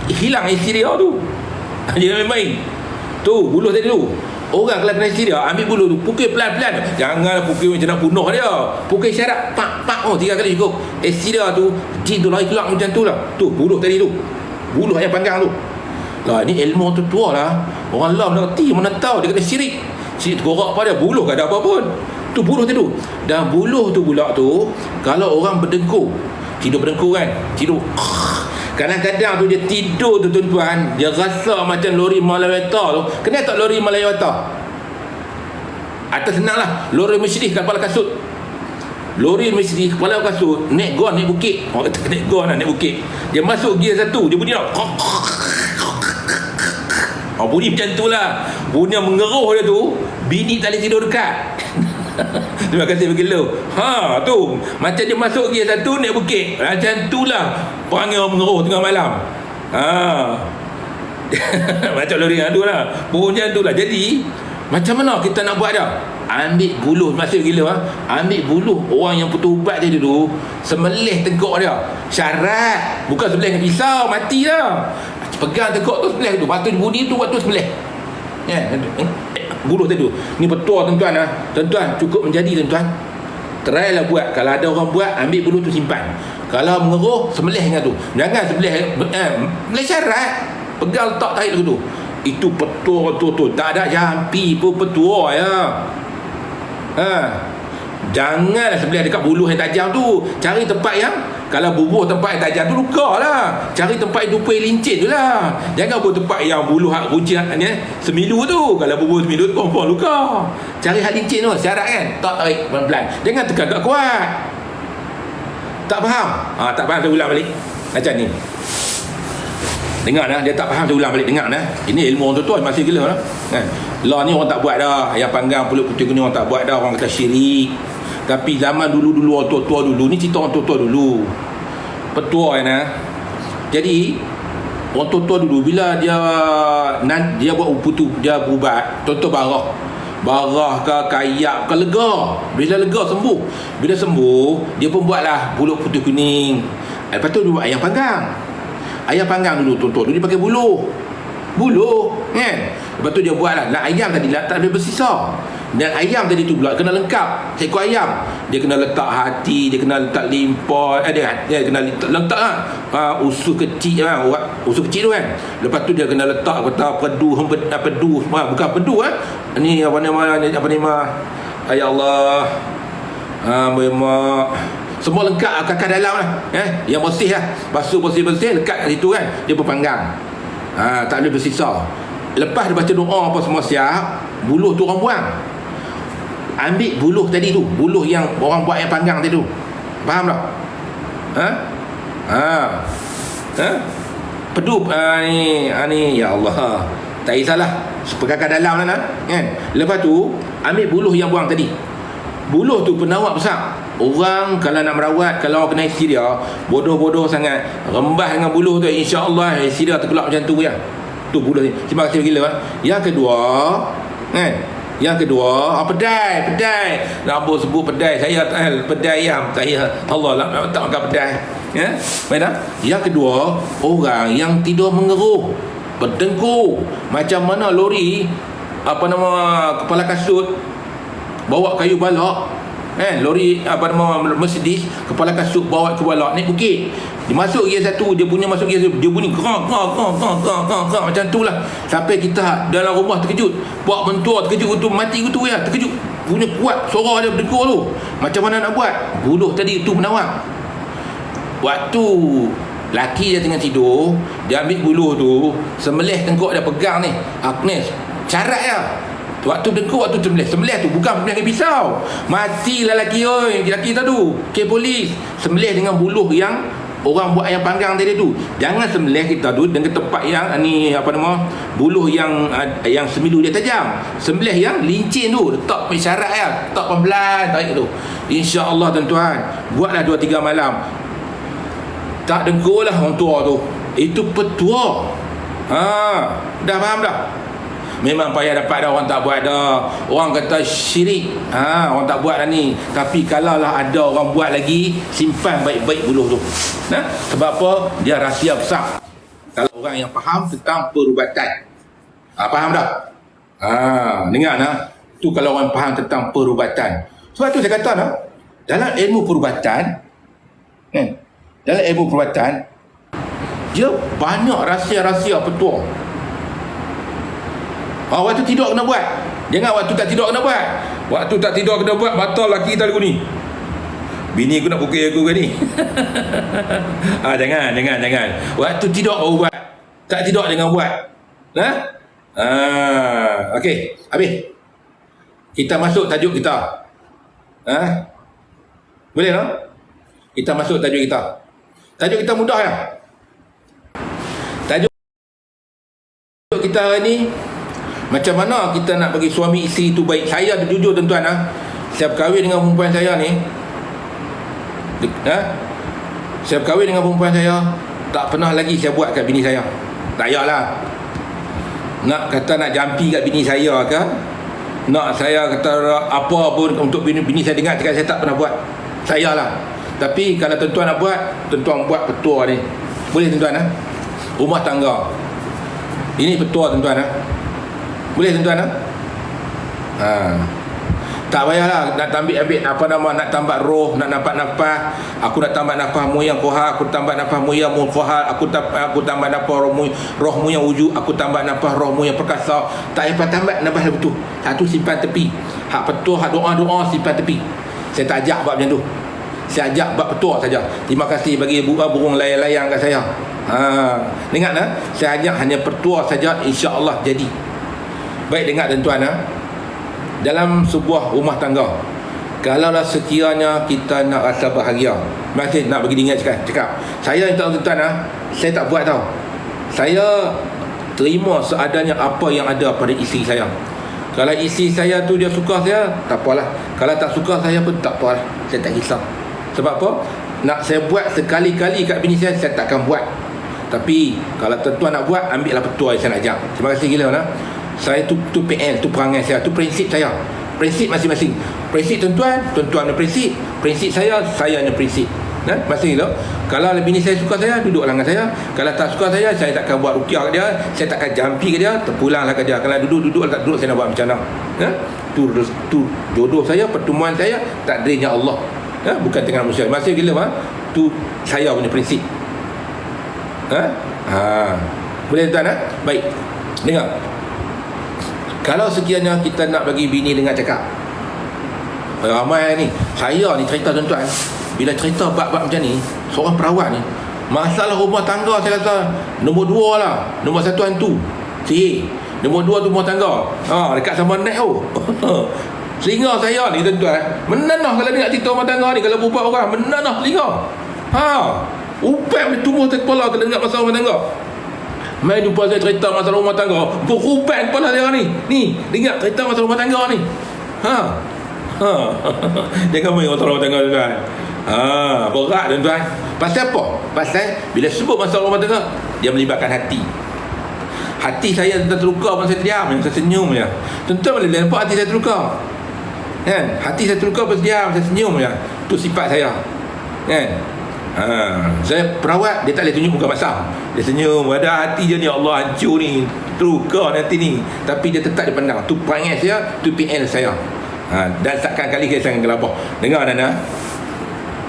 hilang histeria tu. Dia main-main. Tu buluh tadi tu. Orang kalau kena histeria, ambil buluh tu, pukul pelan-pelan. Jangan pukul macam nak bunuh dia. Pukul syarat, pak, 3 kali cukup. Histeria tu, jin tu lari keluar macam tu lah. Tu buluh tadi tu. Buluh yang panggang tu. Lah ni ilmu tu tua lah. Orang lah nak reti, mana tahu dia kena syirik. Syirik terkorak pada buluh tak ada apa pun. Tu buluh tadi tu. Dan buluh tu pula tu, kalau orang berdengkur, tidur berdengkur kan, tidur, kadang-kadang tu dia tidur tu tuan-tuan, dia rasa macam lori Malayawata tu. Kenal tak lori Malayawata? Atau senang lah, lori Mercedes kepala kasut. Lori Mercedes kepala kasut, naik gon, naik bukit. Orang kata naik gon lah, naik bukit. Dia masuk gear 1, dia bunyi lah, bunyi macam tu lah. Bunyi mengeruh dia tu, bini tak boleh tidur dekat. Terima kasih bergelo. Ha tu, macam dia masuk gear satu naik bukit. Macam itulah perangai orang mengeruh tengah malam. Ha. Macam lori adu lah. Punya tu lah. Jadi macam mana kita nak buat dah? Ambil buluh, masih gila ha? Ambil buluh orang yang putus ubat dia dulu, semelih tengkok dia. Syarat bukan sebelah dengan pisau, mati dah. Pegang tengkok tu sebelah tu, lepas tu bunyi tu waktu sebelah. Ya, buluh tadi tu. Ni petua tuan-tuan ha? Tuan-tuan cukup menjadi tuan-tuan. Try lah buat. Kalau ada orang buat, ambil buluh tu simpan. Kalau mengeruh, semelih dengan tu. Jangan sebelah boleh syarat. Pegang letak tarik tu. Itu petua tu. Tak ada jampi pun petua ya. Ha. Janganlah sebelah dekat buluh yang tajam tu. Cari tempat yang, kalau bubuh tempat yang tajam tu luka lah. Cari tempat yang tupai lincin tu lah. Jangan buat tempat yang buluh hak runcing semilu tu. Kalau bubuh semilu tu confirm luka. Cari hak lincin tu, syarat kan. Tak tarik pelan-pelan. Jangan tekan agak kuat. Tak faham? Ha, tak faham, saya ulang balik. Macam ni. Dengar dah, dia tak faham, saya ulang balik. Dengar dah. Ini ilmu orang tuan masih gila lah. Kan? Law ni orang tak buat dah. Ayam panggang pulut putih kuning orang tak buat dah. Orang kata syirik. Tapi zaman dulu-dulu orang tua-tua dulu, ni cerita orang tua-tua dulu. Petua kan. Jadi orang tua-tua dulu bila dia buat putu, dia berubat, contoh barah ke kayak ke lega. Bila lega sembuh. Bila sembuh, dia pun buatlah pulut putih kuning. Lepas tu dia buat ayam panggang. Ayam panggang dulu tuan-tuan, dulu dia pakai buluh kan. Lepas tu dia buat lah ayam tadi lah, tak ada bersisa. Dan ayam tadi tu pula kena lengkap. Seekor ayam dia kena letak hati, dia kena letak limpah, dia kena letak lah usus kecil lah, usus kecil tu kan. Lepas tu dia kena letak kata pedu, bukan pedu ni apa nama ya Allah, memang semua lengkap kakak dalam lah yang bersih lah, basuh bersih-bersih, lekat kat situ kan. Dia berpanggang, tak boleh bersisa. Lepas dia baca doa apa semua siap, buluh tu orang buang. Ambil buluh tadi tu, buluh yang orang buat yang panggang tadi tu. Faham tak? Pedu ni ya Allah. Tak kisahlah, perkakak dalam lah kan. Lepas tu ambil buluh yang buang tadi. Buluh tu penawat besar. Orang kalau nak merawat, kalau orang kena histeria, bodoh-bodoh sangat, rembah dengan buluh tu, insya-Allah histeria terkelak macam tu ya. Tu buluh ni. Terima kasih gila. Yang kedua kan, yang kedua pedai. Nak sebut pedai, saya pedai ayam saya, Allah lah tak makan pedai ya. Baik dah. Yang kedua, orang yang tidur mengeruh, berdengkur, macam mana lori kepala kasut bawa kayu balak lori Mercedes, kepala kasut bawa ke balak naik bukit. Dia masuk gear satu, dia punya masuk gear satu, dia bunyi krak macam tu lah. Sampai kita dalam rumah terkejut, buat mentua terkejut tu, mati tu ya, terkejut, punya kuat suara dia berdegur tu. Macam mana nak buat? Buluh tadi tu menawar. Waktu laki dia tengah tidur, dia ambil buluh tu, semelih tengkok dia, pegang ni syarat ya. Waktu dengkur, waktu sembelih tu bukan dengan pisau. Matilah lelaki oi, lelaki tu ke polis. Sembelih dengan buluh yang orang buat ayam panggang tadi tu. Jangan sembelih kita tu dengan tempat yang buluh yang semilu dia tajam. Sembelih yang lincin tu, letak syarat ya, letak pelan tarik tu. Insya-Allah tuan-tuan, buatlah 2-3 malam. Tak dengkur lah orang tua tu. Itu petua. Dah faham dah? Memang payah dapat dah, orang tak buat dah. Orang kata syirik, orang tak buat dah ni. Tapi kalau lah ada orang buat lagi, simpan baik-baik buluh tu. Sebab apa? Dia rahsia besar. Kalau orang yang faham tentang perubatan, faham tak? Dengar nah. Tu kalau orang faham tentang perubatan. Sebab tu saya kata nah, dalam ilmu perubatan dalam ilmu perubatan, dia banyak rahsia-rahsia petua. Waktu tidur kena buat. Jangan waktu tak tidur kena buat. Waktu tak tidur kena buat, batal laki kita lagu ni. Bini aku nak pukul aku ke ni. Jangan. Waktu tidur kau buat. Tak tidur jangan buat. Okey, habis. Kita masuk tajuk kita. Boleh tak? Kita masuk tajuk kita. Tajuk kita mudah ya. Tajuk kita hari ni, macam mana kita nak bagi suami isteri tu baik. Saya jujur tuan-tuan saya berkahwin dengan perempuan saya ni, saya berkahwin dengan perempuan saya, tak pernah lagi saya buat kat bini saya. Tak payahlah nak kata nak jampi kat bini saya ke, nak saya kata apa pun untuk bini saya dengar cakap saya tak pernah buat. Saya lah. Tapi kalau tuan-tuan nak buat, tuan-tuan buat petua ni. Boleh tuan-tuan? Rumah tangga. Ini petua tuan-tuan. Boleh tuan-tuan? Tak payahlah nak ambil apa nama, nak tambah roh, nak nampak-nampak. Aku nak tambah nafas moyang kohar, aku tambah nafas moyang kohar, aku tambah nafas roh moyang wujud, aku tambah nafas roh moyang perkasa. Tak payah tambah nafas betul. Satu simpan tepi. Hak petua, hak doa-doa simpan tepi. Saya tak ajak buat macam tu. Saya ajak buat petua saja. Terima kasih bagi burung layang-layang kat saya. Dengar saya ajak hanya petua saja, insya-Allah jadi. Baik, dengar tuan-tuan dalam sebuah rumah tangga, kalaulah sekiranya kita nak rasa bahagia, masih nak bagi dia cakap, saya minta tuan-tuan saya tak buat tau. Saya terima seadanya apa yang ada pada isteri saya. Kalau isteri saya tu dia suka saya, tak apalah. Kalau tak suka saya pun tak apalah. Saya tak risau. Sebab apa? Nak saya buat sekali-kali kat bini saya tak akan buat. Tapi kalau tuan-tuan nak buat, ambillah petua yang saya nak ajak. Terima kasih gila saya tu PL, tu perangai saya, tu prinsip saya. Prinsip masing-masing. Prinsip tuan-tuan punya prinsip. Prinsip saya punya prinsip. Masing tu. Kalau bini saya suka saya, duduklah dengan saya. Kalau tak suka saya takkan buat ruqyah kat dia, saya takkan jampi kat dia, terpulanglah kat dia. Kalau duduk tak duduk, saya nak buat macam mana? Tu jodoh saya, pertemuan saya, takdirnya Allah. Bukan dengan manusia. Masih gila tu saya punya prinsip. Boleh tuan? Baik. Dengar. Kalau sekiranya kita nak bagi bini dengar cakap, ramai ni, saya ni cerita tuan-tuan, bila cerita bab-bab macam ni, seorang perawan ni, masalah rumah tangga saya kata nombor 2 lah. Nombor 1 hantu, sihir. Nombor 2 tu rumah tangga, dekat sama net tu. Telinga saya ni tuan-tuan menanah kalau dengar cerita rumah tangga ni. Kalau berbuat orang menanah telinga. Upai boleh tumbuh atas kepala kalau dengar masalah rumah tangga. Mai jumpa saya cerita masalah rumah tangga, berupan kepala dia ni. Ni, dengar cerita masalah rumah tangga ni. Jangan main masalah rumah tangga tuan-tuan. Berat tuan-tuan. Pasal apa? Pasal bila sebut masalah rumah tangga, dia melibatkan hati. Hati saya terluka pun saya diam, saya senyum je. Tuan-tuan boleh nampak hati saya terluka. Kan? Hati saya terluka pun diam, saya senyum je. Itu sifat saya. Kan? Saya perawat, dia tak boleh tunjuk muka masam. Dia senyum, ada hati je ni, Allah hancur ni, terluka nanti ni. Tapi dia tetap dia pandang. Tu perangai saya, tu PL saya. Dan takkan kali saya sangat gelabah. Dengar Nana,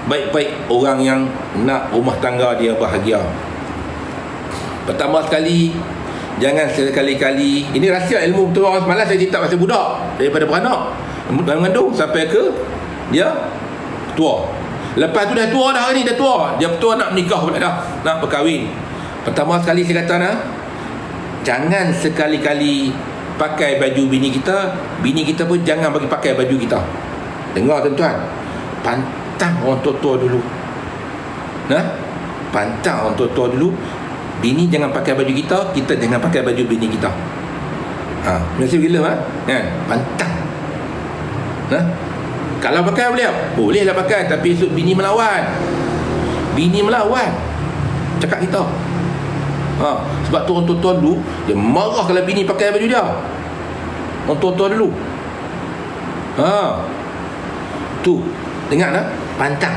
baik-baik orang yang nak rumah tangga dia bahagia. Pertama sekali, jangan sekali-kali, ini rahsia ilmu betul. Semalam saya cerita pasal budak daripada beranak mengandung sampai ke dia tua. Lepas tu dah tua dah ni, dah tua. Dia betul nak menikah pula dah, nak berkahwin. Pertama sekali saya kata jangan sekali-kali pakai baju bini kita pun jangan bagi pakai baju kita. Dengar tuan-tuan, pantang orang tua-tua dulu. Pantang orang tua-tua dulu. Bini jangan pakai baju kita, kita jangan pakai baju bini kita. Mesti gila pantang. Kalau pakai bolehlah pakai, tapi esok bini melawan. Cakap kita. Sebab tu orang tua-tua dulu dia marah kalau bini pakai baju dia. Orang tua-tua dulu. Tu dengar pantang.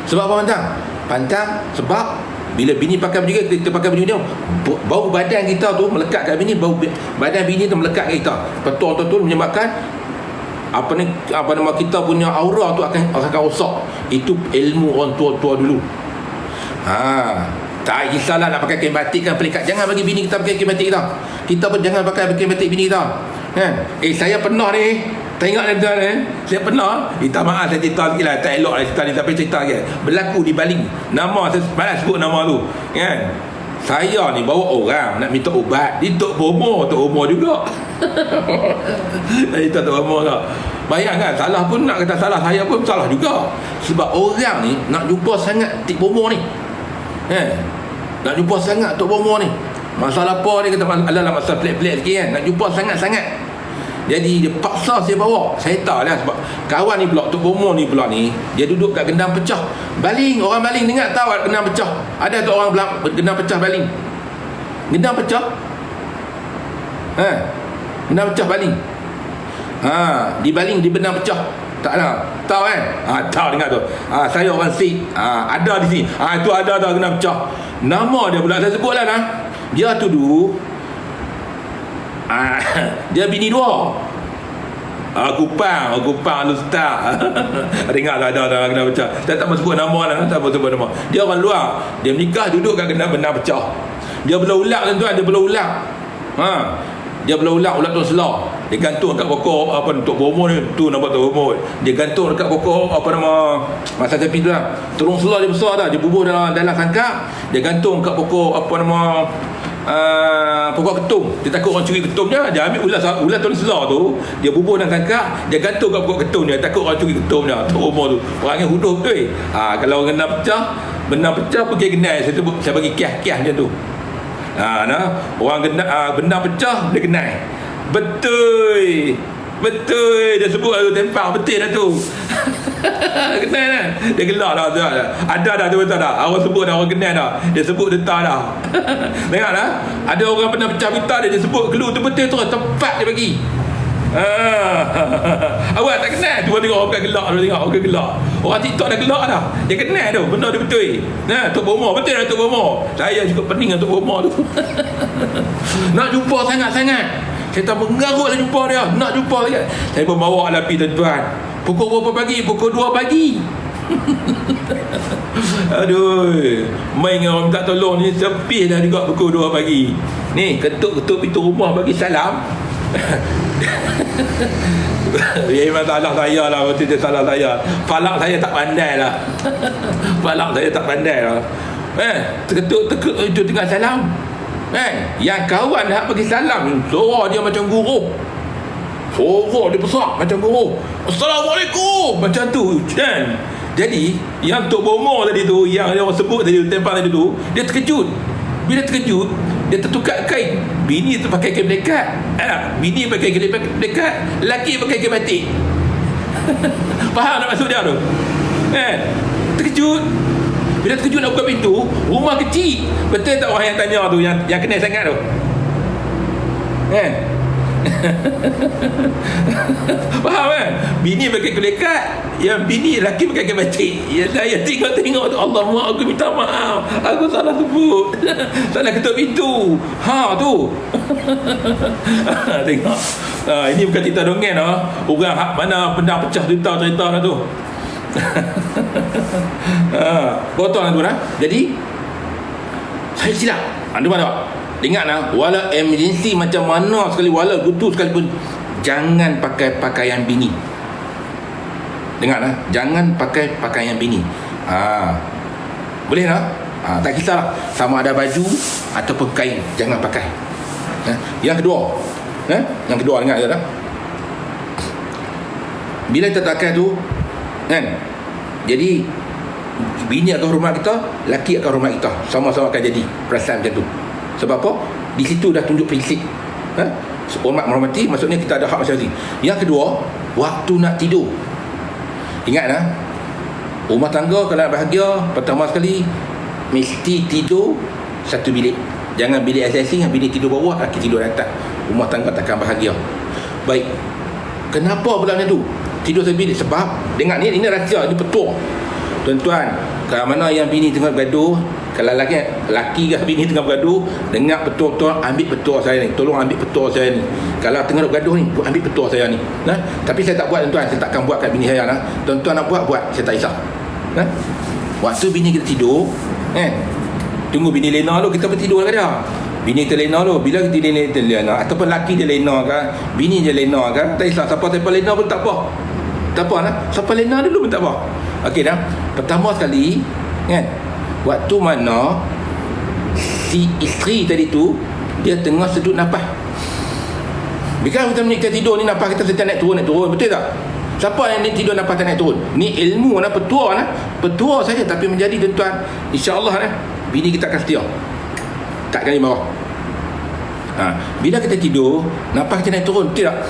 Sebab apa pantang? Pantang sebab bila bini pakai baju kita pakai baju dia, bau badan kita tu melekat kat bini, bau badan bini tu melekat kat kita. Betul tu menyebabkan apa nama kita punya aura tu akan rosak. Itu ilmu orang tua-tua dulu. Tak kisahlah nak pakai kain batik kan pelikat. Jangan bagi bini kita pakai kain batik kita. Kita pun jangan pakai kain batik bini kita. Kan? Saya pernah ni. Tengok tuan saya pernah. Minta maaf saya cerita lagi lah. Tak elok lah cerita ni, tapi cerita lagi. Berlaku di Bali. Nama saya malas sebut nama tu. Kan? Saya ni bawa orang nak minta ubat. Dia Tok Bomo juga. Dia Tok Bomo tak. Bayangkan, salah pun nak kata salah, saya pun salah juga. Sebab orang ni nak jumpa sangat Tok Bomo ni. Nak jumpa sangat Tok Bomo ni. Masalah apa ni kata adalah masalah pelik-pelik sikit kan. Nak jumpa sangat-sangat. Jadi dia paksa saya bawa. Saya tahu lah sebab kawan ni pula, Tok Bomo ni pula ni, dia duduk kat gendang pecah. Baling, orang baling dengar tahu gendang pecah. Ada tu orang gendang pecah baling. Gendang pecah. Gendang pecah baling. Dibaling di benang pecah. Taklah. Tahu kan? Tahu dengar tu. Saya orang Sikh. Ada di sini. Itu ada gendang pecah. Nama dia pula saya sebutlah nah. Dia tu dulu dia bini dua. Kupang Ustaz. Dengar tak ada kena pecah. Saya tak mahu sebut nama lah, tak mahu sebut nama. Dia orang luar. Dia menikah duduk kat kena benda pecah. Dia belah ulak tuan-tuan, dia belah ulak. Dia belah ulat tu selah. Dia gantung kat pokok apa Tok Bomo ni, tu nama Tok Bomo. Dia gantung dekat pokok apa nama masa tepi tu lah. Terung selah dia besar dah, dia bubuh dalam sangkak. Dia gantung kat pokok apa nama pokok ketum. Dia takut orang curi ketumnya, dia ambil ulat tu selah tu, dia bubuh dalam sangkak, dia gantung kat pokok ketum dia, takut orang curi ketumnya. Tok Bomo tu orangnya huduh betul. Kalau kena benda pecah pergi kenal, saya bagi kias-kias macam tu. Orang benda pecah dia kenal. Betul dia sebut tu tempang betul dah tu. Kenal dah. Dia gelak dah tu. Ada dah tu betul dah. Orang sebut dah, orang kenal dah. Dia sebut detak dah. Dengar dah. Ada orang pernah pecah pita dia sebut clue tu betul tu, tempat dia bagi. Awak tak kenal. Cuba tengok orang gelak tu, tengok orang gelak. Orang TikTok dah gelak dah. Dia kenal tu, benda dia betul. Tok Bomo betul dah Tok Bomo. Saya juga pening dengan Tok Bomo tu. Nak jumpa sangat-sangat. Saya tak mengarut lah jumpa dia. Nak jumpa lagi. Saya pun bawa lah pergi tuan-tuan. Pukul berapa pagi? Pukul 2 pagi. Aduh, main dengan orang minta tolong ni sepih dah juga pukul 2 pagi. Ni ketuk-ketuk pintu rumah bagi salam. Ya memang salah saya lah. Betul dia salah saya. Falak saya tak pandai lah. Falak saya tak pandai lah. Ketuk-ketuk itu tengah salam. Yang kawan nak bagi salam, suara dia macam guru. Suara dia besar macam guru. Assalamualaikum macam tu kan. Jadi yang Tok Bomo tadi tu, yang orang sebut tadi tempang tadi tu, dia terkejut. Bila terkejut, dia tertukar kain. Bini tu pakai kain melekat. Bini pakai kain melekat, lelaki pakai kain batik. Faham tak maksud dia tu? Terkejut. Bila terkejut nak buka pintu, rumah kecil. Betul tak orang yang tanya tu, yang kenal sangat tu? Faham kan? Bini pakai kulikat, yang bini lelaki pakai kain batik. Ya saya tengok tu, Allah aku minta maaf, aku salah sebut. Salah ketuk pintu. Tu. Tengok. Ini bukan cerita dongeng lah. Orang mana benda pecah cerita lah tu. Potong tu lah. Jadi saya silap. Anda mana? Ingat lah, walau emergency macam mana sekali, walau butuh sekalipun, jangan pakai pakaian bini. Dengar lah, jangan pakai pakaian bini. Boleh lah. Tak kisah sama ada baju ataupun kain, jangan pakai. Yang kedua, dengar je lah. Bila kita tak pakai tu kan, jadi bini akan hormat kita, laki akan hormat kita, sama-sama akan jadi perasaan macam tu. Sebab apa? Di situ dah tunjuk prinsip. Hormat menghormati, maksudnya kita ada hak masing-masing. Yang kedua, waktu nak tidur. Ingatlah, rumah tangga kalau nak bahagia, pertama sekali mesti tidur satu bilik. Jangan bilik asing-asing, bilik tidur bawah, laki tidur atas. Rumah tangga takkan bahagia. Baik. Kenapa pula macam tu? Tidur satu bilik sebab, dengar ni, ini rahsia, ini petua. Tuan-tuan, kalau mana yang bini tengah bergaduh, kalau laki ke bini tengah bergaduh, dengar betul-betul, ambil petua saya ni, tolong ambil petua saya ni. Kalau tengah bergaduh ni, ambil petua saya ni. Tapi saya tak buat tuan-tuan, saya takkan buat kat bini saya lah. Tuan-tuan nak buat, saya tak risau. Waktu bini kita tidur, tunggu bini lena dulu, kita bertidur kat dia. Bini kita lena dulu, bila kita lena, ataupun laki dia lena kan, bini dia lena kan, tak risau, siapa lena pun tak apa. Tak apa lah, siapa lena dulu pun tak apa. Okey dah. Pertama sekali kan, waktu mana si isteri tadi tu dia tengah sedut nafas. Bila kita tidur ni, nafas kita sedang naik turun, betul tak? Siapa yang tidur nafas tak naik turun? Ni ilmu lah, petua saja, tapi menjadi tuan-tuan, insya-Allah lah, bini kita akan setia, takkan dia marah. Bila kita tidur, nafas kita naik turun, betul tak?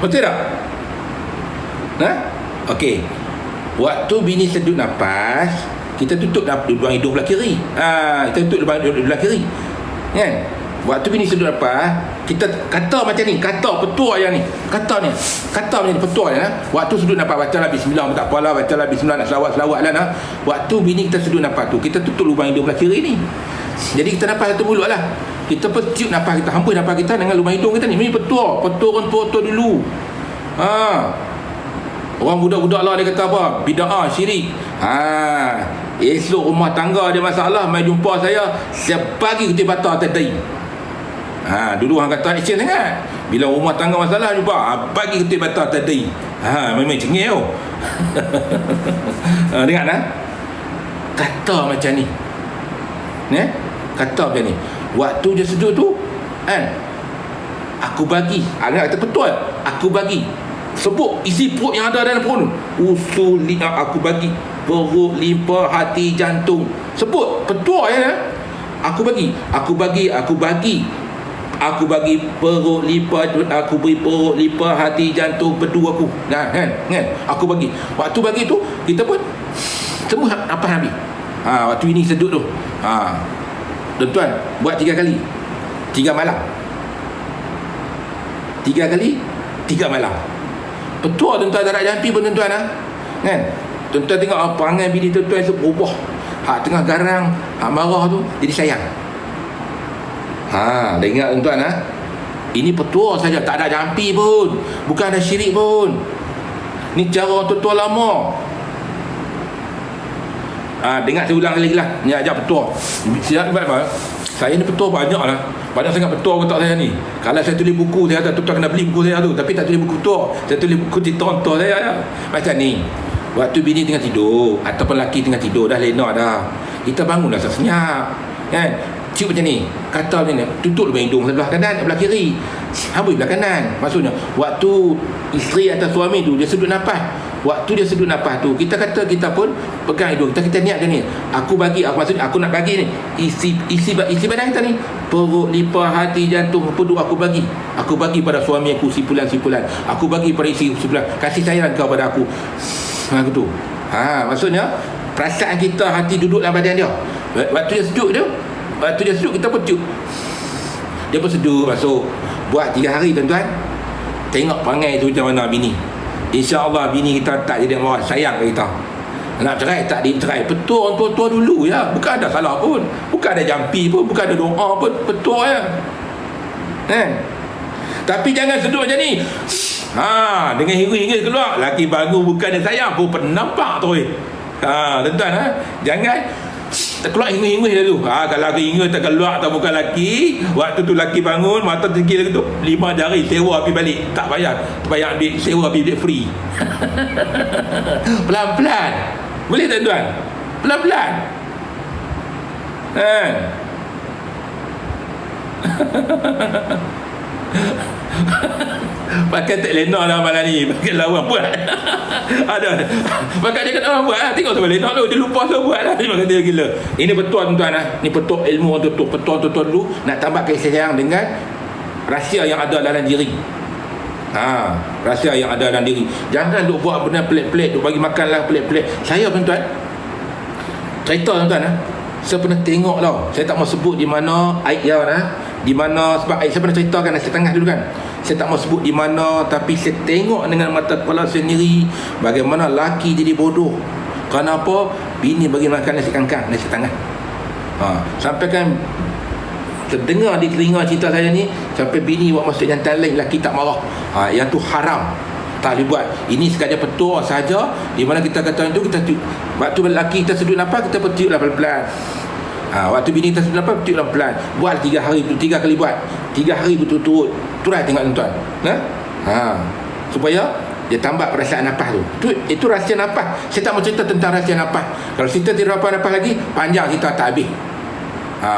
Betul tak? Okey. Waktu bini sedut nafas, kita tutup lubang hidung belah kiri. Kita tutup lubang hidung belah kiri. Kan? Waktu bini sedut nafas, kita kata macam ni, kata petua yang ni. Kata macam ni petua ya. Waktu sedut nafas, bacalah bismillah, tak apalah, bacalah bismillah, nak selawat-selawat lah. Waktu bini kita sedut nafas tu, kita tutup lubang hidung belah kiri ni. Jadi kita nafas satu mulut lah. Kita tiup nafas kita, hembus nafas kita dengan lubang hidung kita ni. Ini petua dulu. Orang budak-budak lah dia kata apa? Bid'ah, syirik. Esok rumah tangga ada masalah, mai jumpa saya bagi kutip bata atas dahi. Dulu orang kata action sangat. Bila rumah tangga masalah jumpa, bagi kutip bata atas dahi. Memang cengih tau. Dengar tak? Kata macam ni. Kata macam ni. Waktu dia sedut tu, aku bagi. Kata betul. Aku bagi. Sebut isi perut yang ada dalam perut tu. Usul aku bagi. Perut, limpa, hati, jantung. Sebut. Betul ya. Aku bagi. Aku bagi perut, limpa, aku beri perut, limpa, hati, jantung, bedu aku. Kan? Aku bagi. Waktu bagi tu, kita pun semua apa habis. Waktu ini sedut tu. Tuan-tuan, buat 3 kali. 3 malam. 3 kali, 3 malam. Betul tuan-tuan, tak nak jampi pun tuan-tuan kan? Tuan-tuan tengok perangai bini tuan-tuan tu berubah. Tengah garang, marah tu jadi sayang. Dah ingat tuan-tuan ini petua saja, tak ada jampi pun, bukan ada syirik pun. Ni cara tuan-tuan lama. Dengar saya ulang lagi lah. Ni ajar petua. Siap buat apa? Saya ni petua banyak lah. Banyak sangat petua kotak saya ni. Kalau saya tulis buku, saya kata tuan kena beli buku saya tu. Tapi tak tulis buku petua. Saya tulis buku cerita untuk saya ya. Macam ni. Waktu bini tengah tidur ataupun lelaki tengah tidur, dah lena dah, kita bangun dah senyap kan? Cium macam ni. Kata macam ni. Tutup lubang hidung sebelah kanan, sebelah kiri. Habis belah kanan. Maksudnya waktu isteri atau suami tu dia sedut nafas, waktu dia sedut nafas tu, kita kata kita pun pegang hidung kita niat macam ni. Aku bagi, maksudnya aku nak bagi ni. Isi badan kita ni. Perut, limpa, hati, jantung, pedu aku bagi. Aku bagi pada suami aku sipulan-sipulan. Aku bagi pada isteri sipulan. Kasih sayang kau pada aku. Aku tu. Maksudnya perasaan kita, hati duduk dalam badan dia. Waktu dia sedut kita pun tiup. Dia pun sedut masuk. Buat 3 hari tuan-tuan. Tengok perangai tu macam mana bini. InsyaAllah bini kita tak jadi marah, sayang ke kita. Nak cerai tak dicerai. Betul orang tua-tua dulu ya. Bukan ada salah pun, bukan ada jampi pun, bukan ada doa pun. Betul ya. Tapi jangan sedut macam ni. Dengan hingga-hingga keluar. Laki bangun bukan dia sayang pun, nampak tu. Tuan-tuan jangan keluar hingga-hingga tu. Kalau laki hingga tak keluar tak bukan laki. Waktu tu laki bangun, mata terkil tu 5 jari sewa pergi balik. Tak payah ambil sewa pergi free. Pelan-pelan. Boleh tuan-tuan? Pelan-pelan. Pakai tak lena dah malam ni. Pakai lawan buat. Ada. Pakai dia kata buat lah. Tengok tu lena tu. Dia lupa tu buat lah. Dia kata gila. Ini betul tuan-tuan Ini betul ilmu orang tutup. Betul tuan-tuan dulu. Nak tambah kasih sayang dengan rahsia yang ada dalam diri. Rahsia yang ada dalam diri. Jangan duk buat benda pelik-pelik. Duk bagi makan lah pelik-pelik. Saya tuan-tuan, cerita tuan-tuan saya pernah tengok tau. Saya tak mau sebut di mana aib dia di mana, sebab saya pernah ceritakan nasi tengah dulu kan. Saya tak mau sebut di mana, tapi saya tengok dengan mata kepala sendiri bagaimana laki jadi bodoh. Kenapa? Bini bagi makan nasi kangkang, nasi tengah. Sampai kan terdengar di telinga cerita saya ni, sampai bini buat masuk jantan lain, laki tak marah. Yang tu haram, tak boleh buat. Ini sekadar petua saja, di mana kita kata itu kita tiup. Waktu lelaki kita sedut nafas, kita tiup lah pelan-pelan. Waktu bini kita sedut nafas, tiup pelan-pelan. Buat 3 hari, 3 kali buat. 3 hari betul-betul. Try tengok tuan-tuan. Supaya dia tambah perasaan nafas tu. Itu rahsia nafas. Saya tak mau cerita tentang rahsia nafas. Kalau cerita tidak apa nafas lagi, panjang cerita tak habis.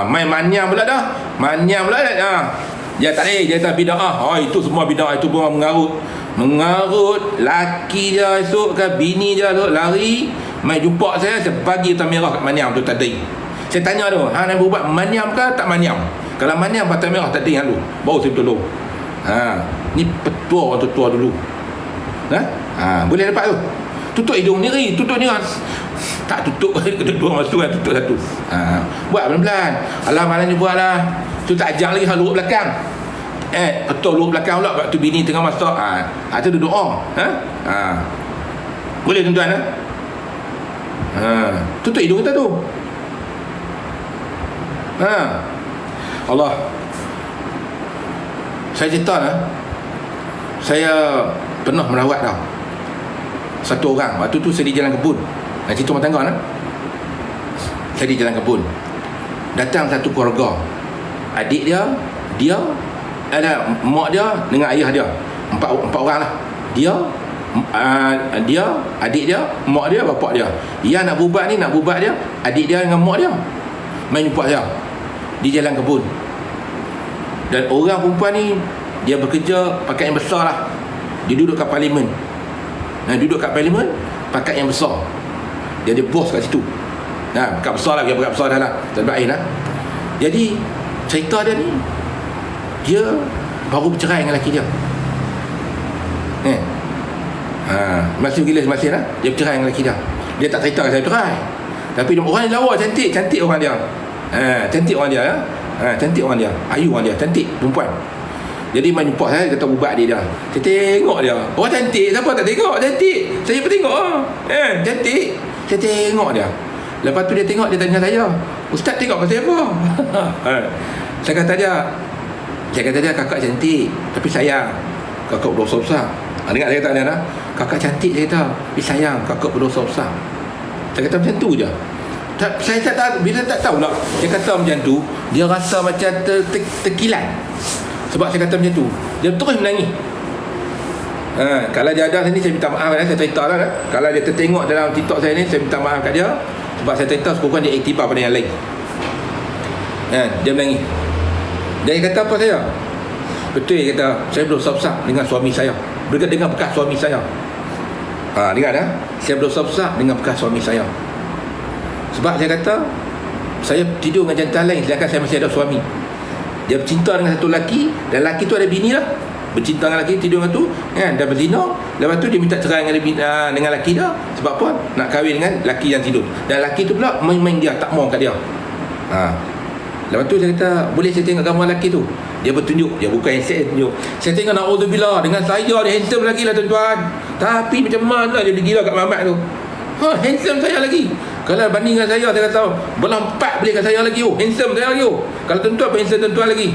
Main manyam pula dah. Manyam pula dah. Dia tak boleh, dia tak bid'ah. Itu semua bid'ah, itu pun mengarut. Laki dia esok ke bini dia esok lari mai jumpa saya bagi hitam merah kat manyam tu tadi. Saya tanya tu, nak buat manyam ke tak manyam? Kalau manyam patah merah tadi lalu baru saya tolong. Ni petua orang tua dulu. Boleh dapat tu. Tutup hidung sendiri, tutup ni kan. Tak tutup kedua masa tu kan, tutup satu. Buat pelan-pelan. Alam-alam ni buatlah. Tu tak ajak lagi hal luruk belakang. Petua luruk belakang pula, waktu bini tengah masak. Tu duduk boleh tuan-tuan tutup hidung kita tu. Allah, saya cerita saya pernah merawat satu orang. Waktu tu saya di jalan kebun, nak cerita rumah tangga saya di jalan kebun. Datang satu keluarga, adik dia, mak dia dengan ayah dia, empat orang lah. Dia, adik dia, mak dia, bapak dia. Yang nak berubat dia, adik dia dengan mak dia main jumpa saya di jalan kebun. Dan orang perempuan ni, dia bekerja pakat yang besar lah. Dia duduk kat parlimen. Duduk kat parlimen, pakat yang besar. Dia ada bos kat situ. Pakat besar lah, dia pakat besar dah lah, tak ada air lah. Jadi cerita dia ni, dia baru bercerai dengan lelaki dia. Masih gila masih lah. Dia bercerai dengan lelaki dia. Dia tak cerita saya bercerai, tapi orang lawa, cantik orang dia. Cantik orang dia cantik orang dia, ayu orang dia, cantik perempuan. Jadi main jumpa saya, kata ubat dia. Saya tengok dia, orang cantik, siapa tak tengok? Cantik, saya pun tengok cantik. Saya tengok dia. Lepas tu dia tengok, dia tanya saya, Ustaz tengok pasal apa? Saya kata dia, kakak cantik, tapi sayang kakak berdosa besar. Dengar saya kata dia, kakak cantik, saya kata, tapi sayang kakak berdosa besar. Saya kata macam tu je. Saya tak tahu, bila tak tahu lah dia kata macam tu, dia rasa macam terkilan. Sebab saya kata macam tu, dia terus menangis. Kalau dia ada sini, saya minta maaf saya cerita lah. Kalau dia tertengok dalam TikTok saya ni, saya minta maaf kat dia. Sebab saya cerita sekurang dia iktibar pada yang lain. Dia menangis. Dia kata apa saya? Betul, dia kata, saya berdosa besar dengan suami saya, dengan bekas suami saya. Dengar saya berdosa besar dengan bekas suami saya. Sebab saya kata, saya tidur dengan jantan lain sedangkan saya masih ada suami. Dia bercinta dengan satu lelaki, dan lelaki tu ada bini lah. Bercinta dengan lelaki, tidur dengan tu dan berzina. Lepas tu dia minta cerai dengan lelaki dia. Sebab apa? Nak kahwin dengan lelaki yang tidur. Dan lelaki tu pula main-main dia, tak mau kat dia. Lepas tu saya kata, boleh saya tengok gambar lelaki tu? Dia bertunjuk, dia bukan handset, tunjuk. Saya tengok, na'udzubillah, dengan saya dia handsome lagi lah tuan-tuan. Tapi macam mana dia gila kat Mamat tu? Handsome saya lagi. Kalau banding dengan saya kata belah 4 boleh kat saya lagi. Handsome saya lagi. Kalau tuan-tuan apa handsome tuan-tuan lagi?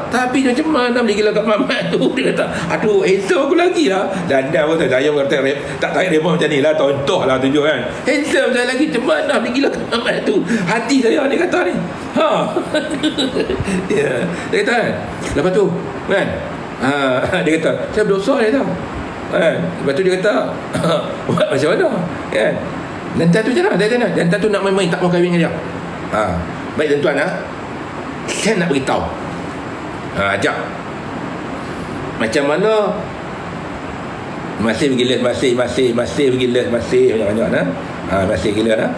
Tapi macam mana boleh gila kat Mamat tu? Dia kata, aduh, handsome aku lagi lah. Dan dah pun saya kata tak tarik dia macam ni lah, contoh lah tunjuk kan. Handsome saya lagi, macam mana boleh gila kat Mamat tu? Hati saya dia kata ni. Dia kata kan. Lepas tu kan, dia kata, saya berdosa dia tahu. Lepas tu dia kata, buat macam mana kan. Dan tu je lah, dan tu nak main-main, tak mau kahwin dengan dia. Baik tuan-tuan, saya nak beritahu, ajak macam mana masih pergi les, masih pergi les, masih banyak-banyak masih gila kan.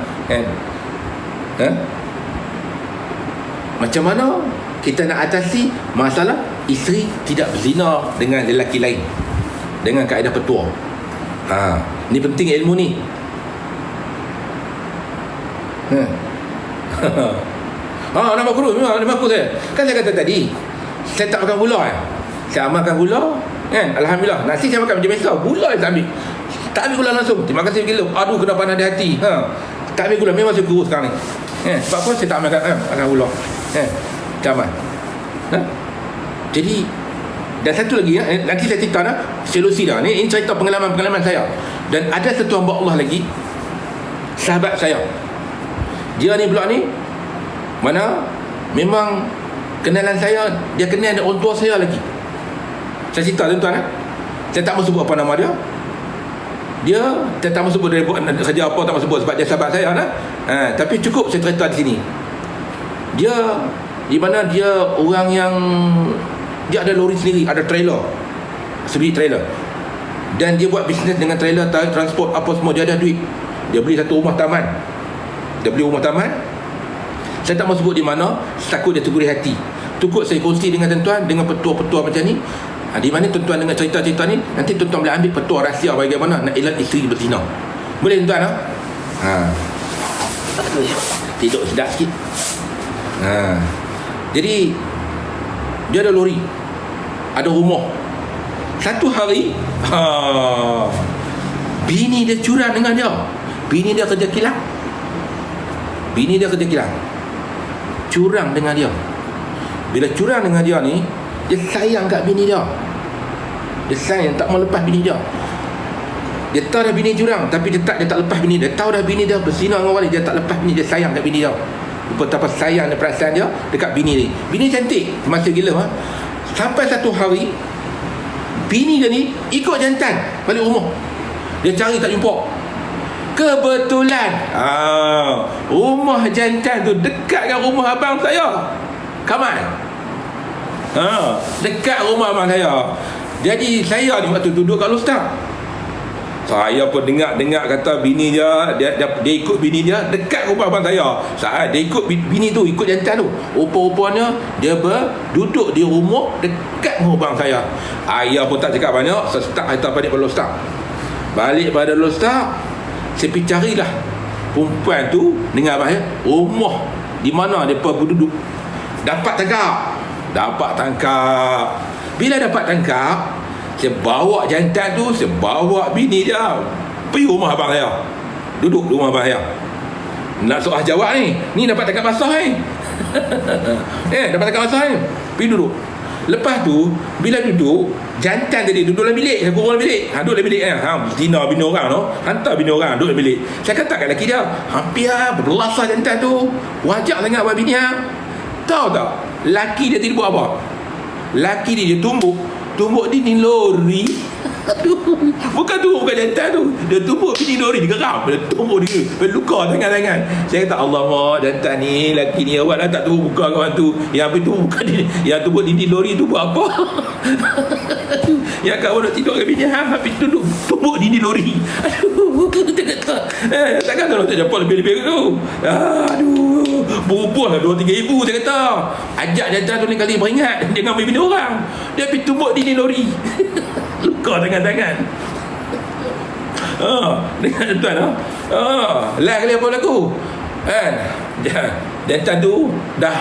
Macam mana kita nak atasi masalah isteri tidak berzina dengan lelaki lain dengan kaedah petua. Ni penting ilmu ni. Nama guru, nama aku saya. Kan saya kata tadi, saya tak makan gula Saya amalkan gula kan. Alhamdulillah, nasi saya makan macam biasa, gula saya tak ambil. Tak ambil gula langsung. Terima kasih gila. Aduh, kena panas di hati. Tak ambil gula, memang saya guru sekarang ni. Sebab apa saya tak makan gula. Macam mana? Jadi, dan satu lagi nanti saya cerita solusi dah. Ini cerita pengalaman saya. Dan ada satu hamba Allah lagi, sahabat saya. Dia ni pula ni, mana memang kenalan saya, dia kenal dengan orang tua saya lagi. Saya cerita tuan-tuan saya tak mahu sebut apa nama dia. Dia tak mahu sebut dia buat kerja apa, tak mahu sebut sebab dia sahabat saya tapi cukup saya cerita di sini. Dia di mana dia orang yang dia ada lori sendiri, ada trailer, sendiri trailer, dan dia buat bisnes dengan trailer, transport apa semua. Dia ada duit, dia beli satu rumah taman. Saya tak mahu sebut di mana, takut dia tergurih hati. Tukut saya kongsi dengan tuan-tuan, dengan petua-petua macam ni. Di mana tuan-tuan dengan cerita-cerita ni, nanti tuan-tuan boleh ambil petua rahsia bagaimana nak elak isteri berzina. Boleh tuan-tuan? Tidur sedap sikit. Jadi dia ada lori, ada rumah. Satu hari bini dia curang dengan dia. Bini dia kerja kilang. Curang dengan dia. Bila curang dengan dia ni, dia sayang kat bini dia. Dia sayang, tak mau lepas bini dia. Dia tahu dah bini curang, tapi dia tak lepas bini dia. Tahu dah bini dia berzina dengan orang lain, dia tak lepas bini dia. Sayang kat bini dia. Betapa sayang dan perasaan dia dekat bini ni. Bini cantik, masa gila. Sampai satu hari, bini dia ni ikut jantan balik rumah. Dia cari tak jumpa. Kebetulan rumah jantan tu dekat dengan rumah abang saya, Kamal. Dekat rumah abang saya. Jadi saya ni waktu duduk kat Lostang, saya pun dengar kata bini dia ikut bini dia dekat rumah abang saya. Dia ikut bini tu, ikut jantan tu. Rupa-rupanya dia duduk di rumah dekat rumah abang saya. Ayah pun tak cakap banyak. Saya start hantar balik pada Lostang. Balik pada Lostang, saya pergi carilah perempuan tu dengan abang saya, rumah di mana mereka berduduk. Dapat tangkap. Bila dapat tangkap, saya bawa jantan tu, saya bawa bini dia pergi rumah abang saya. Duduk di rumah abang saya. Nak soal jawab ni dapat tangkap basah ni. Dapat tangkap basah ni. Pergi duduk. Lepas tu, bila duduk, jantan tadi duduk dalam bilik. Saya kurung dalam bilik. Duduk dalam bilik. Zina bini orang tu. Hantar bini orang duduk dalam bilik. Saya kata kat lelaki dia, hampir berbelasah jantan tu. Wajak sangat buat bini. Tahu tak? Laki dia tidak buat apa? Laki dia tumbuk dinding lori. Bukan jantan tu. Dia tumbuk dinding lori, dia geram. Dia tumbuk dia, luka tangan-tangan. Saya kata, Allah, jantan ni, laki ni awak dah tak tumbuk buka kawan tu. Yang tu bukan dia, yang tumbuk dinding lori tu buat apa? Yang kawan nak tidur dengan bini, habis tumbuk dinding lori. Dia kata, takkan kalau tak jumpa lebih-lebih tu. Berubah lah 2-3 ribu. Saya kata, ajak jantan tu ni kali beringat, jangan ambil bini orang. Dia pergi tumbuk dinding lori. Luka tangan-tangan. Dengan tuan lain kali apa berlaku jantan tu dah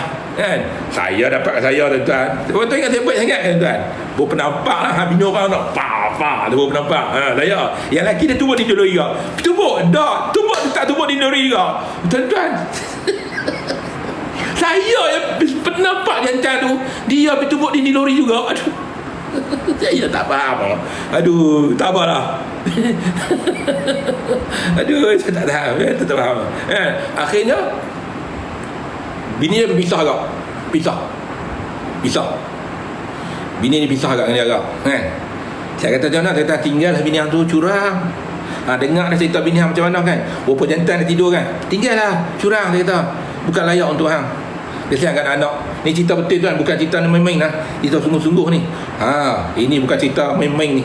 saya dapat kat saya tuan. Tuan ingat saya baik sangat tuan. Baru penampak lah bini orang nak dia baru penampak saya. Yang lelaki dia tumbuk dinding lori juga. Tumbuk tak tumbuk dinding lori juga tuan. Saya yang penampak jantan tu, dia pergi tumbuk dinding lori juga. Saya tak faham. Tak apalah. Saya tak tahu. Tak faham. Akhirnya bini dia berpisah agak. Pisah. Bini dia pisah agak dengan dia agak. Saya kata macam mana? Saya kata tinggallah bini yang tu curang. Dengar dah cerita bini yang macam mana kan. Berapa jantan dia tidur kan. Tinggallah curang, saya kata. Bukan layak untuk hang. Dia sayang kat anak. Ni cerita betul tuan, bukan cerita main-main lah. Cerita sungguh-sungguh ni. Ini bukan cerita main-main ni.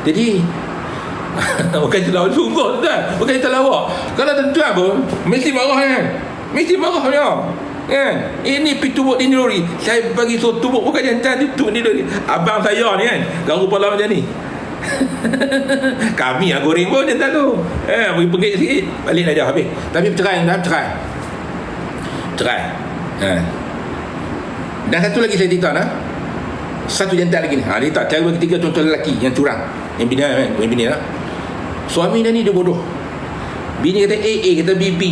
Jadi bukan cerita sungguh tuan, bukan cerita lawak. Kalau tuan pun mesti marah kan. Mesti marah kan. Ini pergi tumbuk dinding lori. Saya bagi suruh tumbuk, bukan jantan tumbuk dinding lori. Abang saya ni kan, garu kepala macam ni. Kami goreng pun jantan tu. Pergi sikit, balik dah habis. Tapi cerai. Dan satu lagi saya cerita satu jantan lagi ni. Dia tak cara ketiga tuan-tuan lelaki yang curang. Yang bini lah. Suami dia ni dia bodoh. Bini kata AA, kata BP.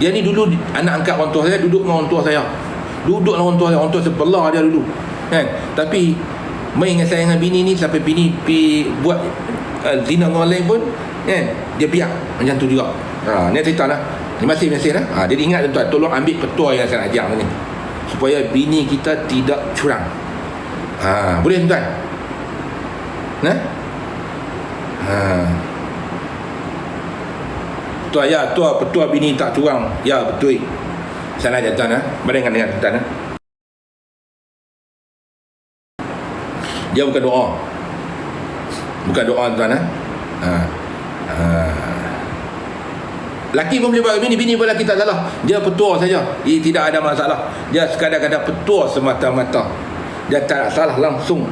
Dia ni dulu anak angkat orang tua saya, duduk dengan orang tua saya. Orang tua sebelah dia dulu. Tapi main dengan saya dengan bini ni, sampai bini pergi buat zina dengan orang lain pun dia biar macam tu juga. Ni cerita lah. Ni masih lah. Jadi ingat tuan-tuan, tolong ambil petua yang saya nak ajar ni, supaya bini kita tidak curang. Boleh tuan? Petua bini tak curang. Ya, betul. Sana aja tuan. Mari dengan tuan. Dia bukan doa tuan. Laki pun boleh buat bini, bini pun laki tak salah. Dia petua saja. Tidak ada masalah. Dia sekadar-kadar petua semata-mata. Dia tak salah langsung.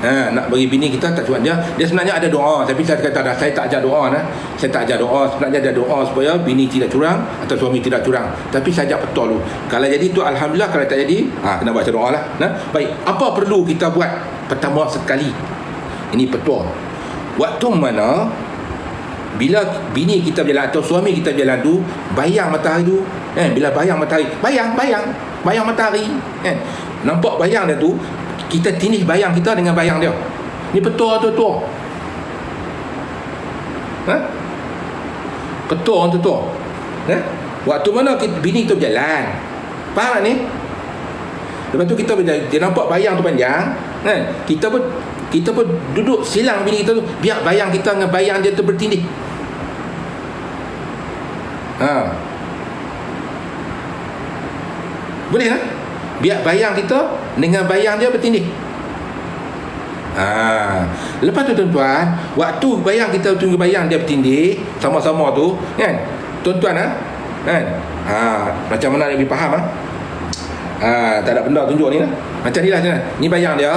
Nak bagi bini kita tak cuba dia sebenarnya ada doa, tapi saya kata saya tak ajar doa saya tak ajar doa. Sebenarnya ada doa supaya bini tidak curang atau suami tidak curang, tapi saya ajak betul dulu. Kalau jadi tu alhamdulillah, kalau tak jadi kena baca doa lah. Baik, apa perlu kita buat? Pertama sekali, ini petua. Waktu mana bila bini kita berjalan atau suami kita berjalan tu, bayang matahari tu bila bayang matahari, bayang matahari nampak bayang dia tu, kita tindih bayang kita dengan bayang dia. Ni petua tu tua. Petua tu tua. Waktu mana bini tu berjalan, faham tak ni? Lepas tu kita dia nampak bayang tu panjang, kita pun duduk silang bini kita tu, biar bayang kita dengan bayang dia tu bertindih. Boleh tak? Biar bayang kita dengan bayang dia bertindih. Lepas tu tuan-tuan, waktu bayang kita tunggu bayang dia bertindih sama-sama tu tuan-tuan macam mana lebih faham tak ada benda tunjuk ni macam ni lah. Ni bayang dia,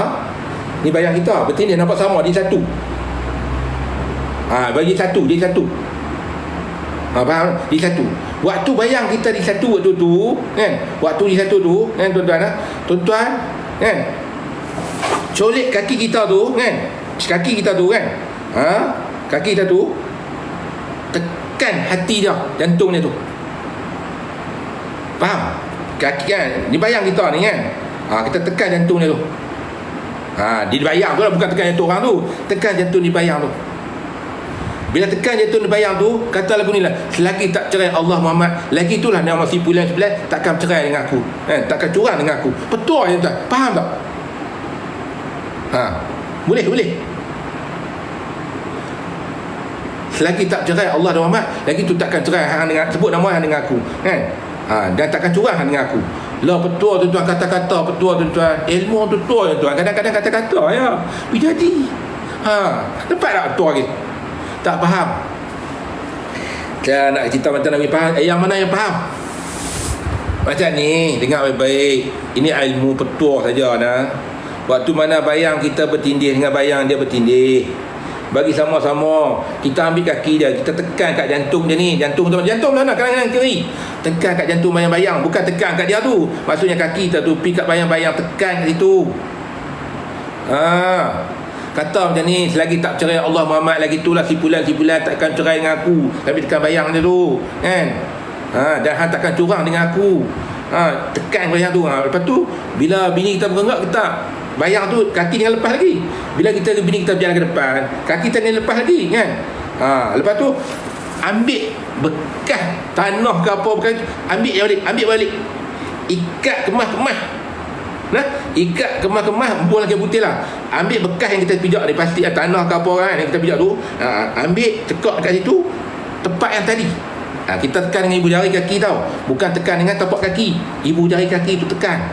ni bayang kita bertindih, nampak sama, dia satu. Bagi satu, dia satu. Faham? Dia satu. Waktu bayang kita di satu waktu tu waktu di satu tu tuan-tuan colek kaki kita tu kaki kita tu kaki kita tu, tekan hati dia, jantung dia tu. Faham? Kaki ni bayang kita ni kita tekan jantung dia tu. Dia bayang tu lah, bukan tekan jantung orang tu, tekan jantung di bayang tu. Bila tekan jantung bayang tu, kata lagu ni lah, selagi tak cerai Allah Muhammad, lagi itulah nama si pulang sebelah takkan cerai dengan aku, takkan curang dengan aku. Petua je tuan, faham tak? Boleh. Selagi tak cerai Allah dan Muhammad, lagi tu takkan cerai hang dengan, sebut nama hang dengan aku, dan takkan curang hang dengan aku. Lah petua tuan-tuan, kata-kata petua tuan-tuan, ilmu petua tuan-tuan, kadang-kadang kata-kata ya jadi dapat tak petua lagi? Tak faham. Saya nak cerita macam Nabi faham. Yang mana yang faham? Macam ni, dengar baik-baik. Ini ilmu petua saja Waktu mana bayang kita bertindih dengan bayang dia bertindih, bagi sama-sama kita ambil kaki dia, kita tekan kat jantung dia ni. Jantung mana? Kanan kiri. Tekan kat jantung bayang-bayang, bukan tekan kat dia tu. Maksudnya kaki kita tu pergi kat bayang-bayang, tekan kat situ. Kata macam ni, selagi tak cerai Allah Muhammad, lagi itulah si pulan takkan cerai dengan aku. Tapi tekan bayang dia tu dan hang takkan curang dengan aku. Tekan bayang tu. Lepas tu bila bini kita bergerak, kita bayang tu kaki jangan lepas lagi. Bila bini kita berjalan ke depan, kaki kita jangan lepas lagi lepas tu ambil bekas tanah ke apa, bukan, ambil balik, ikat kemas-kemas. Ikat kemas-kemas, buang lagi putih lah. Ambil bekas yang kita pijak ni, pasti tanah ke apa yang kita pijak tu, ambil, cekak dekat situ, tempat yang tadi. Kita tekan dengan ibu jari kaki tau, bukan tekan dengan tapak kaki. Ibu jari kaki tu tekan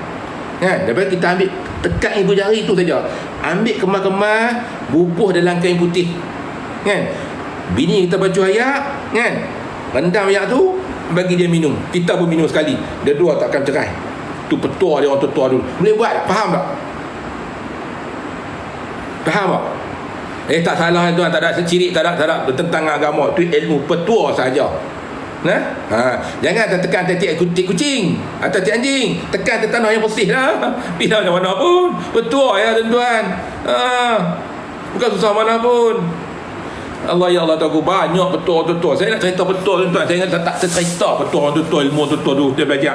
daripada kita ambil, tekan ibu jari tu saja. Ambil kemas-kemas, bubuh dalam kain putih bini kita baca ayat rendam ayat tu, bagi dia minum. Kita pun minum sekali, dia dua takkan cerai. Tu petua dia, orang tetua dulu. Boleh buat tak? Faham tak? Faham tak? Tak salah tuan, tak ada secirik, tak ada tentang agama. Tu ilmu petua saja. Jangan tekan titik kucing atau titik anjing, tekan ke tanah yang bersih lah. Bila mana pun petua ya tuan-tuan. Bukan susah mana pun. Allah ya Allah, tahu banyak petua. Saya nak cerita petua tuan-tuan. Saya tak cerita petua ilmu petua tu dia belajar.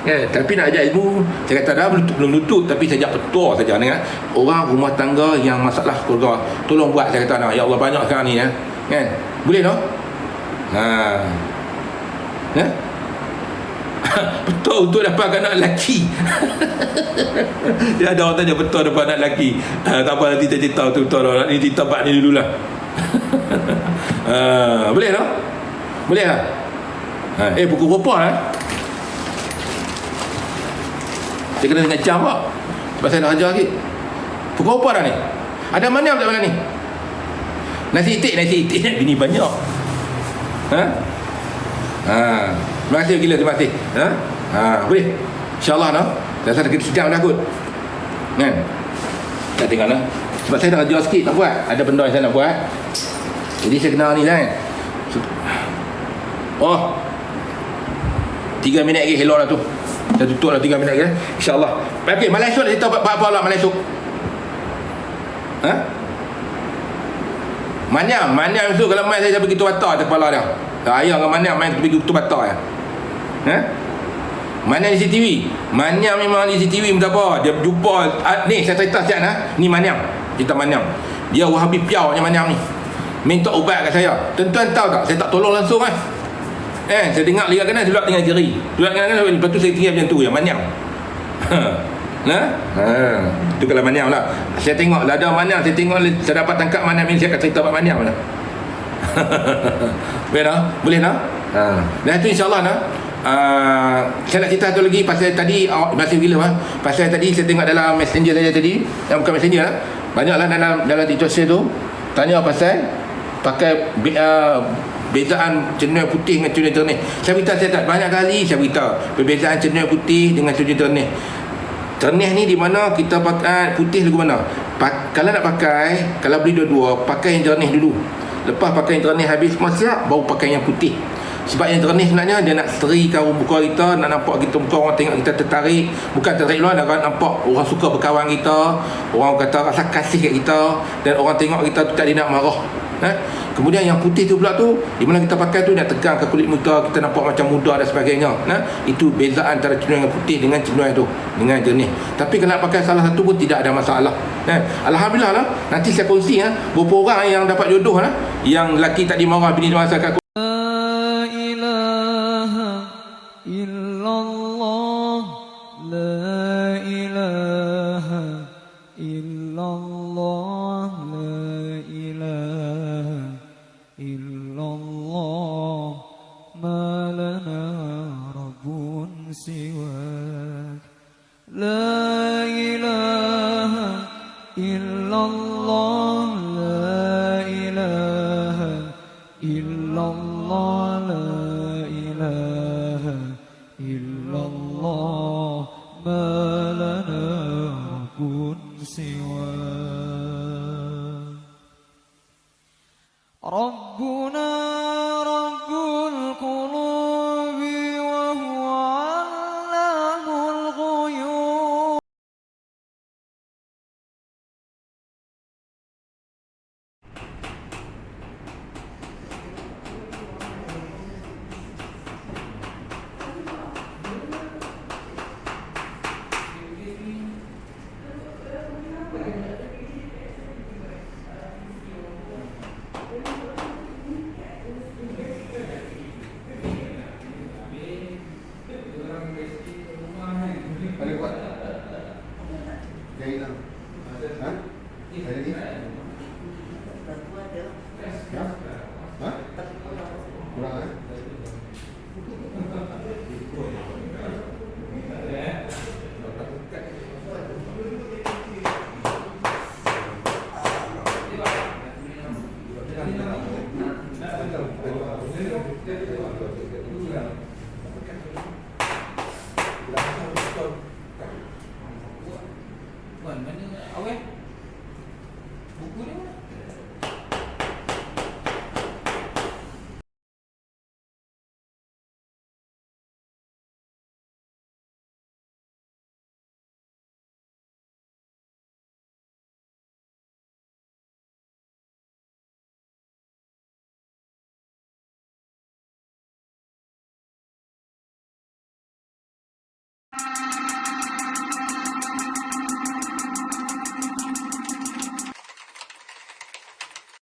Tapi nak ajar ilmu, saya kata dah belum lutut, tapi saya ajak petua saja dengan orang rumah tangga yang masalah keluarga. Tolong buat, saya kata ya Allah, banyak sekarang ni boleh no? Betul untuk dapat anak lelaki. Dia ada orang tanya betul dapat anak lelaki. Tak apa, nanti saya cerita betul ni, cerita bab ni dululah. Boleh no? Boleh lah. Pukul berapa Dia kena dengan jam tak? Sebab saya nak ajar lagi. Pukul apa dah ni? Ada mana tak mana ni? Nasi itik bini banyak. Terima kasih gila, terima kasih. Boleh. InsyaAllah no. Dah satu kita sejam dah kot. Kan? Tak tengok lah. Sebab saya dah jual sikit nak buat. Ada benda yang saya nak buat. Jadi saya kena ni lah kan. Oh, 3 minit lagi hello lah tu. Saya tutup lah 3 minit lagi. InsyaAllah. Okay, malam esok kita buat apa lah malam esok? Manyam tu kalau main saya pergi tu batak atas kepala dia. Ayah dengan Manyam main pergi tu batak ya. Manyam di CCTV. Manyam memang di CCTV minta apa? Dia jumpa ni saya cerita siap Ni Manyam. Cerita Manyam. Dia Wahabi piaunya Manyam ni. Minta ubat kat saya. Tuan-tuan tahu tak? Saya tak tolong langsung saya dengar lihat kena sebab tengah jeri. Sebab kena lepas tu saya tinggal macam tu ya Manyam. Itu kalau Manyam lah. Saya tengok lah ada Manyam. Saya dapat tangkap Manyam ni. Saya akan cerita about Manyam lah. Boleh tak? Dan itu insyaAllah saya nak cerita satu lagi pasal tadi masih bila pasal tadi saya tengok dalam messenger saya tadi, yang bukan messenger lah, banyaklah dalam situasi tu tanya pasal pakai bezaan cenderung putih dengan cenderung jernih. Saya beritahu saya tak banyak kali saya beritahu perbezaan cenderung putih dengan cenderung jernih. Jernih ni di mana kita pakai putih lagu mana? Kalau nak pakai, kalau beli dua-dua, pakai yang jernih dulu. Lepas pakai yang jernih habis semua siap, baru pakai yang putih. Sebab yang jernih sebenarnya dia nak serikan muka kita, nak nampak kita muka orang tengok kita tertarik, bukan tertarik luar, nak nampak orang suka berkawan kita, orang kata rasa kasih kat kita, dan orang tengok kita tu tak dia nak marah. Kemudian yang putih tu pula tu, di mana kita pakai tu nak tegang ke kulit muka, kita nampak macam muda dan sebagainya. Itu beza antara cenderung yang putih dengan cenderung tu, dengan jernih. Tapi kalau nak pakai salah satu pun tidak ada masalah. Alhamdulillah lah. Nanti saya kongsi berapa orang yang dapat jodoh yang lelaki tak dimarah, bini dimarah kat ربنا رب القلوب وهو علام الغيوب.